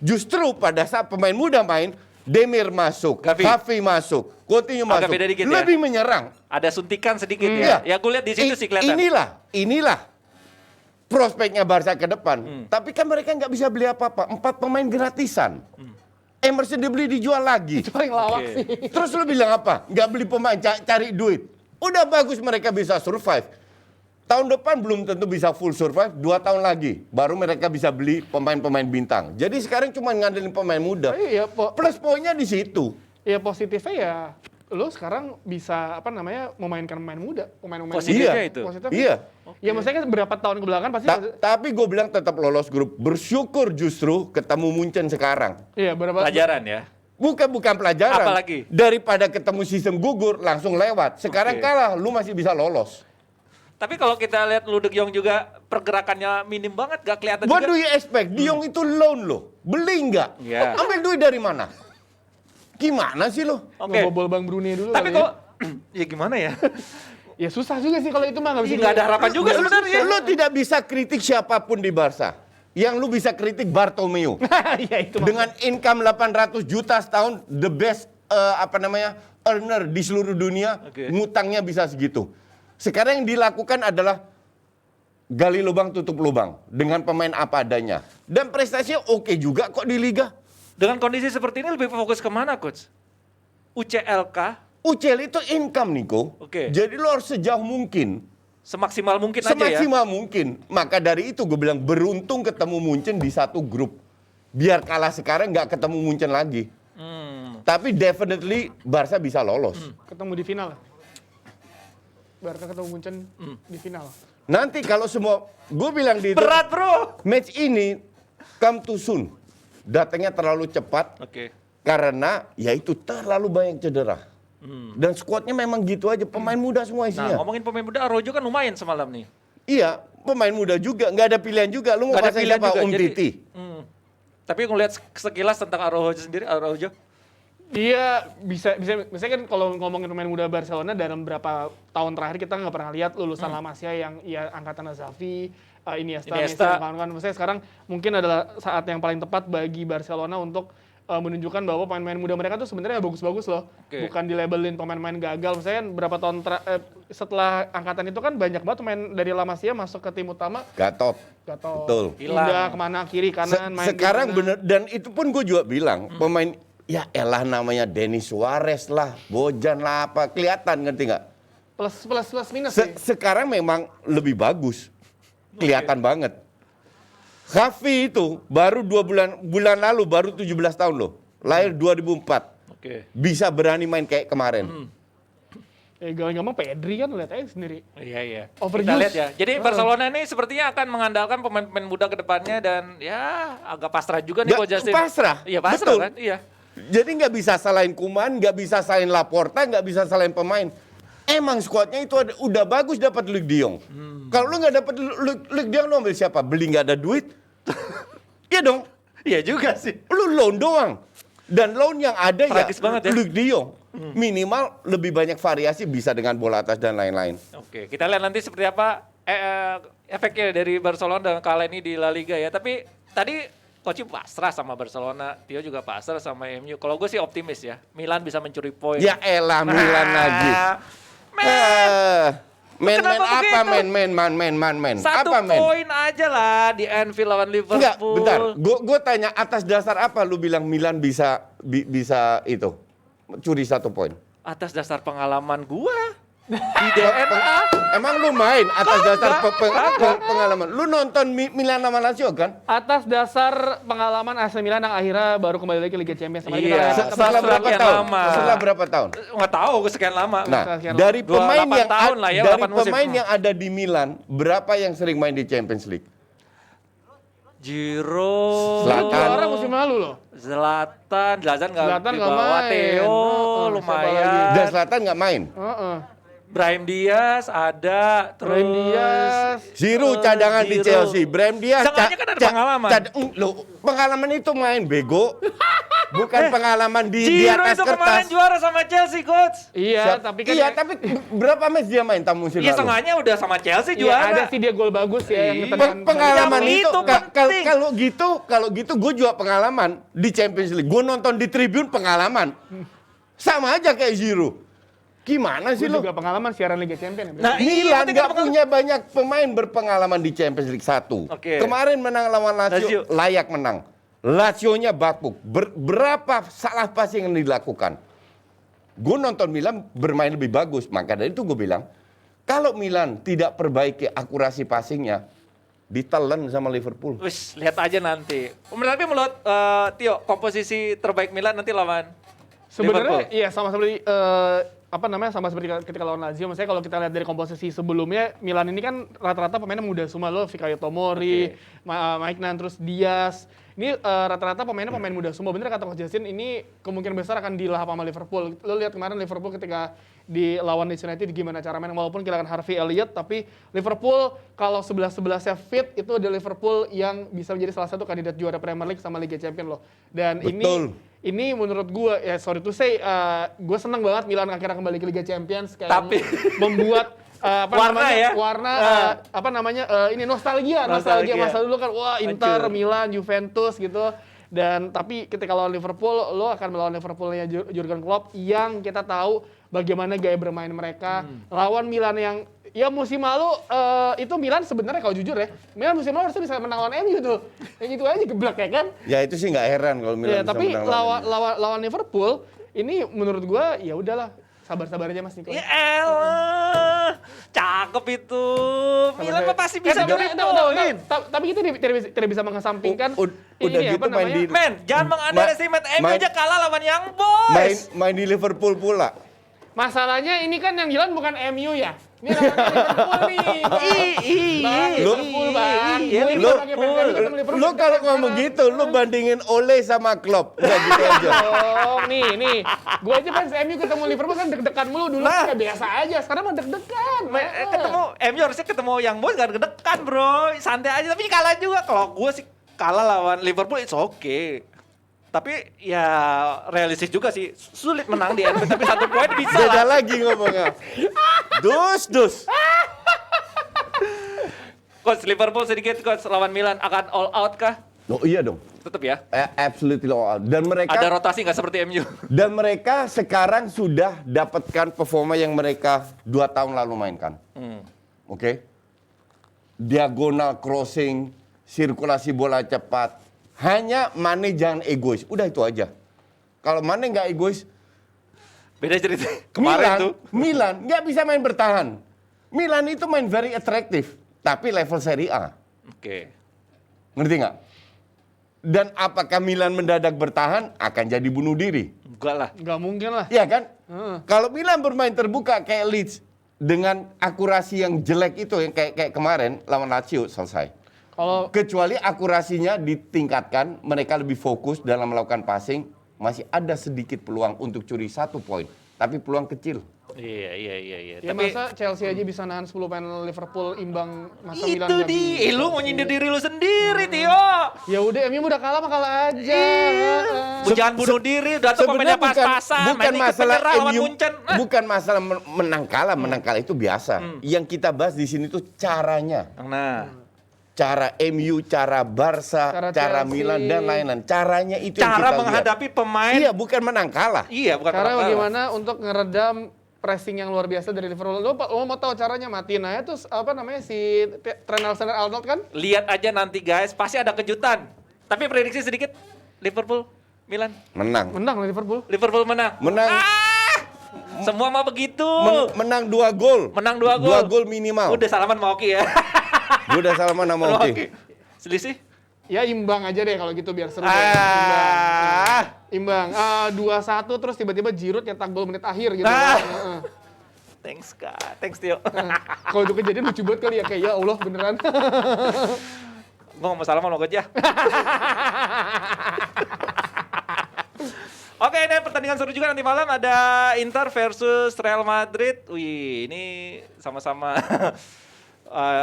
S6: Justru pada saat pemain muda main, Demir masuk,
S2: Gavi.
S6: Gavi masuk, Coutinho
S2: Agak
S6: masuk,
S2: beda dikit ya.
S6: lebih menyerang.
S2: Ada suntikan sedikit
S6: Iya.
S2: ya. Ya gue lihat di situ sih kelihatan.
S6: Inilah prospeknya Barca ke depan. Tapi kan mereka nggak bisa beli apa-apa. 4 pemain gratisan. Emerson dibeli dijual lagi.
S5: Paling lawak
S2: Oke.
S5: sih.
S6: Terus lu bilang apa? Nggak beli pemain, cari duit. Udah bagus mereka bisa survive. Tahun depan belum tentu bisa full survive, 2 tahun lagi baru mereka bisa beli pemain-pemain bintang. Jadi sekarang cuma ngandelin pemain muda.
S5: Iya,
S6: Plus poinnya di situ.
S5: ya positifnya ya lo sekarang bisa memainkan pemain muda, pemain-pemain
S2: Positifnya
S5: muda.
S2: itu.
S5: Positif.
S6: Iya.
S5: Ya maksudnya kan berapa tahun kebelakang pasti
S6: Tapi gue bilang tetap lolos grup. Bersyukur justru ketemu Munchen sekarang.
S5: iya berapa
S2: Pelajaran ya.
S6: Bukan pelajaran.
S2: Apalagi?
S6: Daripada ketemu sistem gugur langsung lewat. Sekarang
S2: Oke.
S6: kalah, lu masih bisa lolos.
S2: Tapi kalau kita lihat Luuk de Jong juga pergerakannya minim banget, gak kelihatan
S6: What do
S2: juga.
S6: you expect? Diong itu loan lo. Beli nggak?
S2: Iya.
S6: Ambil duit dari mana? Gimana sih lo?
S2: Oke.
S5: ngebobol Bang Brunei dulu
S2: Tapi
S5: kali
S2: kok ya gimana ya?
S5: ya susah juga sih kalau itu mah nggak bisa
S2: Iya, nggak ada harapan juga sebenarnya.
S6: Lo tidak bisa kritik siapapun di Barca. Yang lu bisa kritik Bartomeu.
S5: ya itu mah.
S6: Dengan income 800 juta setahun, the best earner di seluruh dunia,
S2: Oke.
S6: ngutangnya bisa segitu. Sekarang yang dilakukan adalah gali lubang tutup lubang dengan pemain apa adanya. Dan prestasinya oke juga kok di liga.
S2: Dengan kondisi seperti ini lebih fokus kemana coach? UCL kah?
S6: UCL itu income, Niko.
S2: Oke.
S6: Jadi lo harus sejauh mungkin
S2: Semaksimal mungkin aja ya.
S6: Semaksimal mungkin. Maka dari itu gue bilang beruntung ketemu Munchen di satu grup. Biar kalah sekarang nggak ketemu Munchen lagi. Tapi definitely Barca bisa lolos.
S5: Ketemu di final. Barca ketemu Munchen di final.
S6: Nanti kalau semua, gue bilang di itu,
S2: Berat bro.
S6: match ini come too soon. Datangnya terlalu cepat
S2: Oke.
S6: karena ya itu terlalu banyak cedera. Dan skuadnya memang gitu aja, pemain muda semua
S2: Nah
S6: isinya.
S2: ngomongin pemain muda, Araujo kan lumayan semalam nih.
S6: Iya, pemain muda juga, nggak ada pilihan juga. Lu mau
S2: Nggak ada
S6: pasang
S2: pilihan
S6: siapa?
S2: juga, jadi-
S6: Titi.
S2: Tapi ngeliat sekilas tentang Araujo sendiri, Araujo.
S5: Iya, bisa misalnya kan kalau ngomongin pemain muda Barcelona dalam beberapa tahun terakhir kita nggak pernah lihat lulusan La Masia yang ya angkatan Xavi, Iniesta, Messi,
S2: Iniesta.
S5: dan kawan-kawan. Maksudnya sekarang mungkin adalah saat yang paling tepat bagi Barcelona untuk menunjukkan bahwa pemain-pemain muda mereka tuh sebenarnya bagus-bagus loh.
S2: Oke.
S5: Bukan dilabelin pemain-pemain gagal. Misalnya kan berapa tahun setelah angkatan itu kan banyak banget pemain dari La Masia masuk ke tim utama.
S6: Gatot.
S5: Gatot.
S6: Betul.
S2: Hilang.
S5: Pindah kemana, kiri, kanan, main di
S6: Sekarang
S5: mana.
S6: bener, dan itu pun gue juga bilang, pemain, ya elah namanya Denis Suarez lah, Bojan lah apa, kelihatan ngerti nggak?
S5: Plus minus sih.
S6: Sekarang memang lebih bagus, kelihatan banget. Xavi itu baru 2 bulan lalu, baru 17 tahun loh, lahir 2004.
S2: Oke.
S6: Bisa berani main kayak kemarin.
S5: Gampang Pedri kan lihat aja sendiri.
S2: Iya.
S5: Overuse.
S2: Kita lihat ya. Jadi Barcelona ini sepertinya akan mengandalkan pemain-pemain muda ke depannya dan ya agak pasrah juga nih Coach Justin.
S6: Pasrah,
S2: Iya pasrah
S6: betul.
S2: kan? Iya.
S6: Jadi nggak bisa salahin Koeman, nggak bisa salahin Laporta, nggak bisa salahin pemain. Emang skuadnya itu udah bagus dapat Luuk de Jong. Kalau lu nggak dapat Luuk de Jong, lu ambil siapa? Beli nggak ada duit? Iya dong.
S2: Iya juga sih.
S6: Lu loan doang. Dan loan yang ada
S2: Tragis
S6: ya
S2: banget ya.
S6: Luuk de Jong. Minimal lebih banyak variasi, bisa dengan bola atas dan lain-lain.
S2: Oke, kita lihat nanti seperti apa efeknya dari Barcelona dan kalah ini di La Liga ya. Tapi tadi Coach pasrah sama Barcelona, Tio juga pasrah sama MU. Kalau gue sih optimis ya, Milan bisa mencuri poin.
S6: Ya elah Milan lagi. Men
S2: Kenapa
S6: apa
S2: begitu?
S6: men?
S2: Satu
S6: Apa men?
S2: poin aja lah di Anfield lawan Liverpool.
S6: Enggak, bentar. Gue tanya atas dasar apa lu bilang Milan bisa itu curi 1 poin?
S2: Atas dasar pengalaman gua di DNA.
S6: Emang lu main atas dasar pengalaman? Lu nonton Milan sama Lazio kan?
S5: Atas dasar pengalaman AC Milan yang akhirnya baru kembali lagi ke Liga Champions. Sama
S2: Iya.
S5: kita
S6: Setelah berapa
S2: sekian
S6: tahun?
S2: lama.
S6: Setelah berapa tahun?
S2: Nggak tahu, sekian lama.
S6: Nah,
S5: sekian
S6: dari
S2: 28
S6: pemain yang
S2: tahun lah ya,
S6: dari
S2: 8 musim.
S6: pemain yang ada di Milan, berapa yang sering main di Champions League?
S2: Giroud.
S6: Zlatan.
S5: juara musim lalu loh.
S2: Zlatan
S5: Zlatan
S2: nggak
S5: nggak
S2: dibawa,
S5: main.
S2: Theo
S5: Siapa
S2: lumayan.
S6: Dan Zlatan nggak main.
S5: Heeh.
S2: Brahim Diaz ada, terus
S5: Brahim Diaz.
S6: Giroud cadangan di
S2: Giroud.
S6: Chelsea. Brahim Diaz
S2: Seenggaknya kan ada pengalaman.
S6: Pengalaman itu main bego. Bukan pengalaman di
S2: Giroud
S6: atas
S2: itu kemarin
S6: kertas.
S2: juara sama Chelsea, Coach.
S5: Iya, tapi kan
S6: tapi berapa match dia main tamu musim
S2: Iya,
S6: lalu?
S2: setengahnya udah sama Chelsea
S5: iya,
S2: juara.
S5: ada sih dia gol bagus ya yang kita
S6: Pengalaman
S2: Yang
S6: itu
S2: itu penting.
S6: kalau gitu gue juga pengalaman di Champions League. Gue nonton di tribun pengalaman. Sama aja kayak Giroud. Gimana sih
S5: Gue
S6: lu?
S5: juga pengalaman siaran Liga Champions. Ya,
S2: Nah,
S6: Milan
S2: berarti
S6: nggak
S2: kan
S6: punya banyak pemain berpengalaman di Champions League 1.
S2: Oke.
S6: Kemarin menang lawan
S2: Lazio.
S6: Lazio, layak menang. Lazio-nya bapuk. Berapa salah passing yang dilakukan? Gue nonton Milan bermain lebih bagus. Maka dari itu gue bilang, kalau Milan tidak perbaiki akurasi passingnya, ditelan sama Liverpool.
S2: Wis, lihat aja nanti. Tapi menurut Tio, komposisi terbaik Milan nanti lawan
S5: sebenarnya
S2: Liverpool.
S5: iya sama seperti sama seperti ketika lawan Lazio. Misalnya kalau kita lihat dari komposisi sebelumnya, Milan ini kan rata-rata pemainnya muda semua loh, Fikayo Tomori, Maignan, terus Diaz. Ini rata-rata pemainnya pemain muda semua. Bener kata Coach Justin, ini kemungkinan besar akan dilahap sama Liverpool. Lo lihat kemarin Liverpool ketika di lawan Leeds United gimana cara main, walaupun kehilangan Harvey Elliott, tapi Liverpool kalau 11-11-nya fit, itu ada Liverpool yang bisa menjadi salah satu kandidat juara Premier League sama Liga Champions loh. Dan
S6: Betul.
S5: ini menurut gue, ya sorry to say, gue seneng banget Milan akhirnya kembali ke Liga Champions. Kayak
S2: Tapi
S5: membuat ini nostalgia masa dulu kan, wah Inter, Milan, Juventus gitu. Dan tapi ketika lawan Liverpool, lo akan melawan Liverpoolnya Jurgen Klopp yang kita tahu bagaimana gaya bermain mereka. Lawan Milan yang ya musim lalu itu Milan sebenarnya kalau jujur ya, Milan musim lalu harusnya bisa menang lawan MU tuh. Yang gitu aja geblek ya kan?
S6: Ya itu sih nggak heran kalau Milan
S5: Ya,
S6: bisa
S5: tapi
S6: menang lawan MU.
S5: lawan Liverpool ini menurut gua ya udahlah, Sabar-sabar aja Mas Niko.
S2: Ya elah, cakep itu. Milan mah pasti bisa
S5: menang. Tapi kita tidak bisa mengesampingkan
S6: Udah
S5: ini
S6: gitu
S5: apa
S6: main
S5: namanya?
S6: di
S2: Men, jangan mengunderestimate MU
S6: main-
S2: aja kalah lawan Young Boys.
S6: main di Liverpool pula.
S5: Masalahnya ini kan yang jalan bukan MU ya. Ini Liverpool nih. Liverpool bang.
S2: Iya,
S5: Gue
S6: Lu,
S5: sebagai fans MU ketemu Liverpool.
S6: lu kalau ngomong gitu, lu bandingin Ole sama Klopp. Udah gitu aja.
S5: Oh, nih. Gue aja fans MU ketemu Liverpool kan deg-degan mulu dulu
S2: Nah.
S5: kayak biasa aja. Sekarang mah deg-degan.
S2: Ketemu MU harusnya ketemu Young Boys gak deg-degan bro, santai aja. Tapi kalah juga. Kalau gue sih kalah lawan Liverpool it's okay. Tapi ya realistis juga sih, sulit menang di Anfield tapi 1 poin bisa
S6: Beda
S2: lah.
S6: lagi ngomongnya. Dus.
S2: Coach Liverpool sedikit coach lawan Milan akan all out kah?
S6: Oh iya dong.
S2: Tetap ya.
S6: Absolutely all out. Dan mereka
S2: Ada rotasi nggak seperti MU?
S6: Dan mereka sekarang sudah dapatkan performa yang mereka 2 tahun lalu mainkan. Oke? Diagonal crossing, sirkulasi bola cepat. Hanya Mane jangan egois. Udah itu aja. Kalau Mane nggak egois,
S2: Beda cerita. Kemarin tuh.
S6: Milan nggak bisa main bertahan. Milan itu main very attractive, tapi level Serie A.
S2: Oke.
S6: Ngerti nggak? Dan apakah Milan mendadak bertahan akan jadi bunuh diri?
S2: Enggak lah.
S5: Nggak mungkin lah.
S6: Iya kan? Kalau Milan bermain terbuka kayak Leeds dengan akurasi yang jelek itu yang kayak kemarin lawan Lazio selesai.
S5: Kalau
S6: Kecuali akurasinya ditingkatkan, mereka lebih fokus dalam melakukan passing, masih ada sedikit peluang untuk curi 1 poin, tapi peluang kecil.
S2: Iya.
S5: ya
S2: Tapi
S5: masa Chelsea aja bisa nahan 10 poin Liverpool imbang masa Milan
S2: itu
S5: nggak bisa.
S2: lu mau nyindir diri lu sendiri, Tio.
S5: Ya udah MU udah kalah mah kalah aja.
S2: Jangan bunuh diri, udah tuh pemainnya pas-pasan.
S6: bukan
S2: Main
S6: masalah
S2: ikut lawan
S6: MU,
S2: Munchen.
S6: bukan masalah menang kalah itu biasa. Yang kita bahas di sini tuh caranya.
S2: Nah,
S6: Cara MU, cara Barca,
S5: Cara
S6: cara
S5: Chelsea.
S6: Milan dan lain-lain. Caranya itu yang
S2: cara
S6: kita
S2: menghadapi
S6: lihat.
S2: pemain.
S6: Iya, bukan menang kalah.
S2: Iya, bukan
S5: Cara
S2: perang kalah.
S5: bagaimana untuk ngeredam pressing yang luar biasa dari Liverpool. Lo mau tahu caranya matiin aja tuh apa namanya si Trent Alexander-Arnold kan?
S2: Lihat aja nanti guys, pasti ada kejutan. Tapi prediksi sedikit, Liverpool, Milan.
S6: Menang.
S5: Menang lah Liverpool.
S2: Liverpool menang.
S6: Menang.
S2: Semua mah begitu.
S6: Menang 2 gol.
S2: Menang 2 gol.
S6: 2 gol minimal.
S2: Udah salaman sama Oki ya.
S6: Gue udah salaman sama
S2: Sama
S6: Oki.
S2: Oki. Selisih?
S5: Ya imbang aja deh kalau gitu biar seru. Imbang. 2-1 terus tiba-tiba Giroud nyetak gol menit akhir gitu. Heeh.
S2: Thanks Kak, thanks Tio.
S5: Kalau itu kejadian lucu banget kali ya kayak ya Allah beneran.
S2: Gue ngomong salaman sama Coach ya. Oke, ini pertandingan seru juga nanti malam ada Inter versus Real Madrid. Wih, ini sama-sama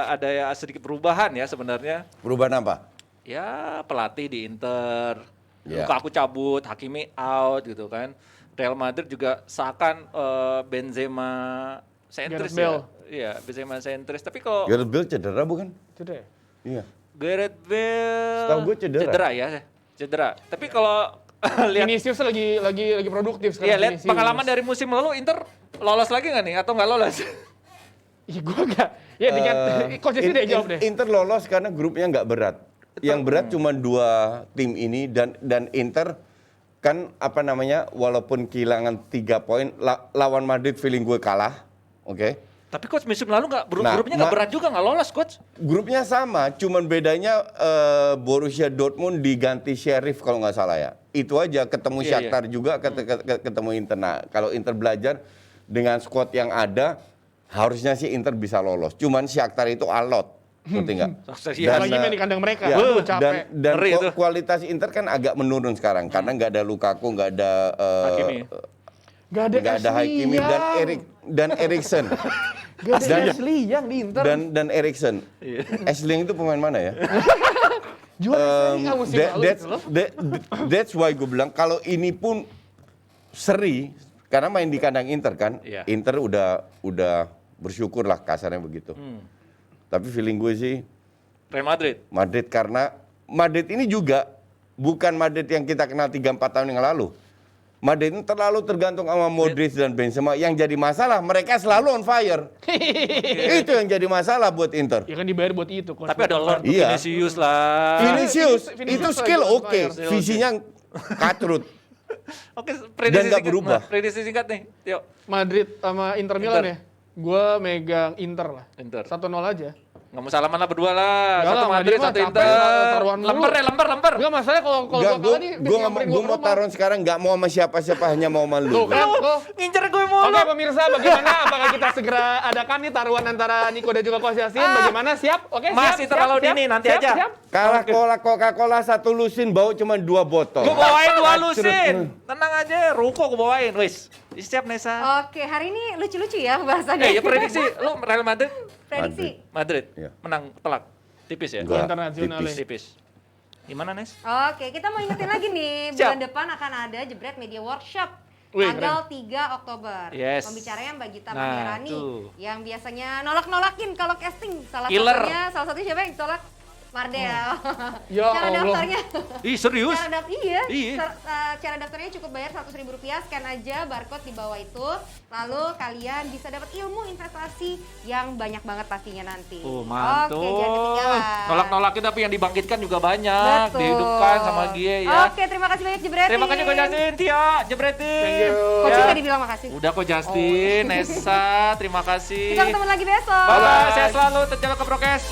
S2: ada ya sedikit perubahan ya sebenarnya.
S6: Perubahan apa?
S2: Ya pelatih di Inter,
S6: Ya.
S2: Lukaku cabut, Hakimi out gitu kan. Real Madrid juga seakan Benzema sentris
S5: Gareth Bale.
S2: ya. Iya, Benzema sentris. Tapi kalau
S6: Gareth Bale cedera bukan?
S5: Itu deh.
S6: Iya.
S2: Gareth Bale
S6: Setahu gue cedera.
S2: ya, cedera. Tapi kalau lihat
S5: Vinicius lagi produktif sekarang.
S2: iya, lihat
S5: Vinicius.
S2: pengalaman dari musim lalu Inter lolos lagi nggak nih atau nggak lolos?
S5: Iya gua enggak. Ya dengan coach sih deh jawab deh.
S6: Inter lolos karena grupnya nggak berat. Yang berat cuma 2 tim ini dan Inter kan apa namanya walaupun kehilangan 3 poin lawan Madrid feeling gue kalah. Oke.
S2: Tapi coach musim lalu
S6: Nah,
S2: grupnya nggak berat juga nggak lolos coach.
S6: Grupnya sama, cuman bedanya Borussia Dortmund diganti Sheriff kalau nggak salah ya. Itu aja ketemu
S2: Iya,
S6: Shakhtar juga ketemu Inter. Nah, kalau Inter belajar dengan squad yang ada harusnya sih Inter bisa lolos. Cuman Shakhtar itu alot. Ngerti nggak?
S2: Iya,
S5: Lagi main di kandang mereka.
S6: Ya,
S5: Aduh, capek.
S6: dan
S2: Ngeri itu.
S6: kualitas Inter kan agak menurun sekarang karena nggak ada Lukaku, nggak ada
S2: Hakimi.
S5: Gak ada
S6: nggak ada Hakimi dan Eriksen
S5: Gak ada
S6: Dan-
S5: Ashley yang di Inter.
S6: dan Eriksen. Ashley itu pemain mana ya?
S5: Juara Serie A musim lalu gitu loh.
S6: That's why gue bilang kalau ini pun seri karena main di kandang Inter kan,
S2: Iya.
S6: Inter udah bersyukur lah kasarnya begitu. Tapi feeling gue sih
S2: Real Madrid.
S6: Madrid karena Madrid ini juga bukan Madrid yang kita kenal 3-4 tahun yang lalu. Madrid ini terlalu tergantung sama Modric dan Benzema. Yang jadi masalah mereka selalu on fire. Itu yang jadi masalah buat Inter.
S5: Ya kan dibayar buat itu. Coach.
S2: Tapi ada Lord
S6: Iya.
S2: Vinicius lah.
S6: Vinicius
S5: Vinicius
S6: itu
S5: lagi
S6: skill
S5: on
S6: oke,
S5: fire.
S6: visinya katrut.
S2: Oke,
S6: Dan nggak berubah.
S2: Prediksi singkat nih, Tio.
S5: Madrid sama Inter Milan
S2: Inter.
S5: ya. Gue megang Inter lah.
S2: Inter.
S5: 1-0 aja.
S2: Nggak mau salaman lah berdua lah.
S5: Nggak
S2: Satu
S5: lah,
S2: Madrid,
S5: dia mah
S2: satu
S5: capek,
S2: Inter.
S5: taruhan mulu.
S2: Lemper.
S5: Enggak masalahnya kalau
S6: Enggak,
S5: gua kalah nih bisa nyamperin
S6: gue
S5: gua ke
S6: mau
S5: rumah.
S6: taruhan sekarang nggak mau sama siapa-siapa, hanya mau sama lu.
S5: Tuh kan, tuh.
S2: Ngincer gue mulu.
S5: Oke pemirsa, bagaimana? Apakah kita segera adakan nih taruhan antara Niko dan juga Coach Yasin? Bagaimana? Siap? Oke, siap.
S2: Masih terlalu dini, nanti aja.
S5: Siap.
S6: Kalah Coca-Cola 1 lusin, bau cuma 2 botol.
S2: Gue bawain 2 lusin. Tenang aja, ruko gue bawain. Wis. Siap Nesa.
S1: Oke, hari ini lucu-lucu ya bahasanya.
S2: Ya prediksi, lu Real Madrid?
S1: Prediksi.
S2: Madrid.
S6: Iya.
S2: Menang telak. Tipis ya?
S6: Enggak,
S5: Internasional
S6: tipis.
S2: Tipis. Gimana Nes?
S1: Oke, kita mau ingetin lagi nih,
S2: Siap.
S1: bulan depan akan ada Jebret Media Workshop.
S5: Wih,
S1: Tanggal 3 Oktober.
S2: Yes.
S1: Pembicaranya Mbak Gita
S2: Nah,
S1: Pangerani
S2: tuh.
S1: yang biasanya nolak-nolakin kalau casting. Salah
S2: Killer.
S1: satunya siapa yang tolak? Mardel.
S5: Ya
S1: Cara
S5: Allah.
S1: daftarnya.
S2: Ih serius?
S1: Iya.
S2: Iya.
S1: Cara daftarnya cukup bayar Rp100.000, scan aja barcode di bawah itu. Lalu kalian bisa dapat ilmu investasi yang banyak banget pastinya nanti.
S2: Mantul.
S1: Oke, jangan ketinggalan.
S2: Nolak-nolakin tapi yang dibangkitkan juga banyak.
S1: Betul.
S2: Dihidupkan sama Gie ya.
S1: Oke, terima kasih banyak Jebretin.
S2: Terima kasih Ko Justin, Tia, Jebretin.
S5: Thank you.
S1: Coach
S2: Ya.
S1: juga dibilang makasih.
S2: Udah Ko Justin, Nesa, terima kasih.
S1: Kita ketemu lagi besok.
S2: Bye-bye, sehat selalu, terjaga ke prokes.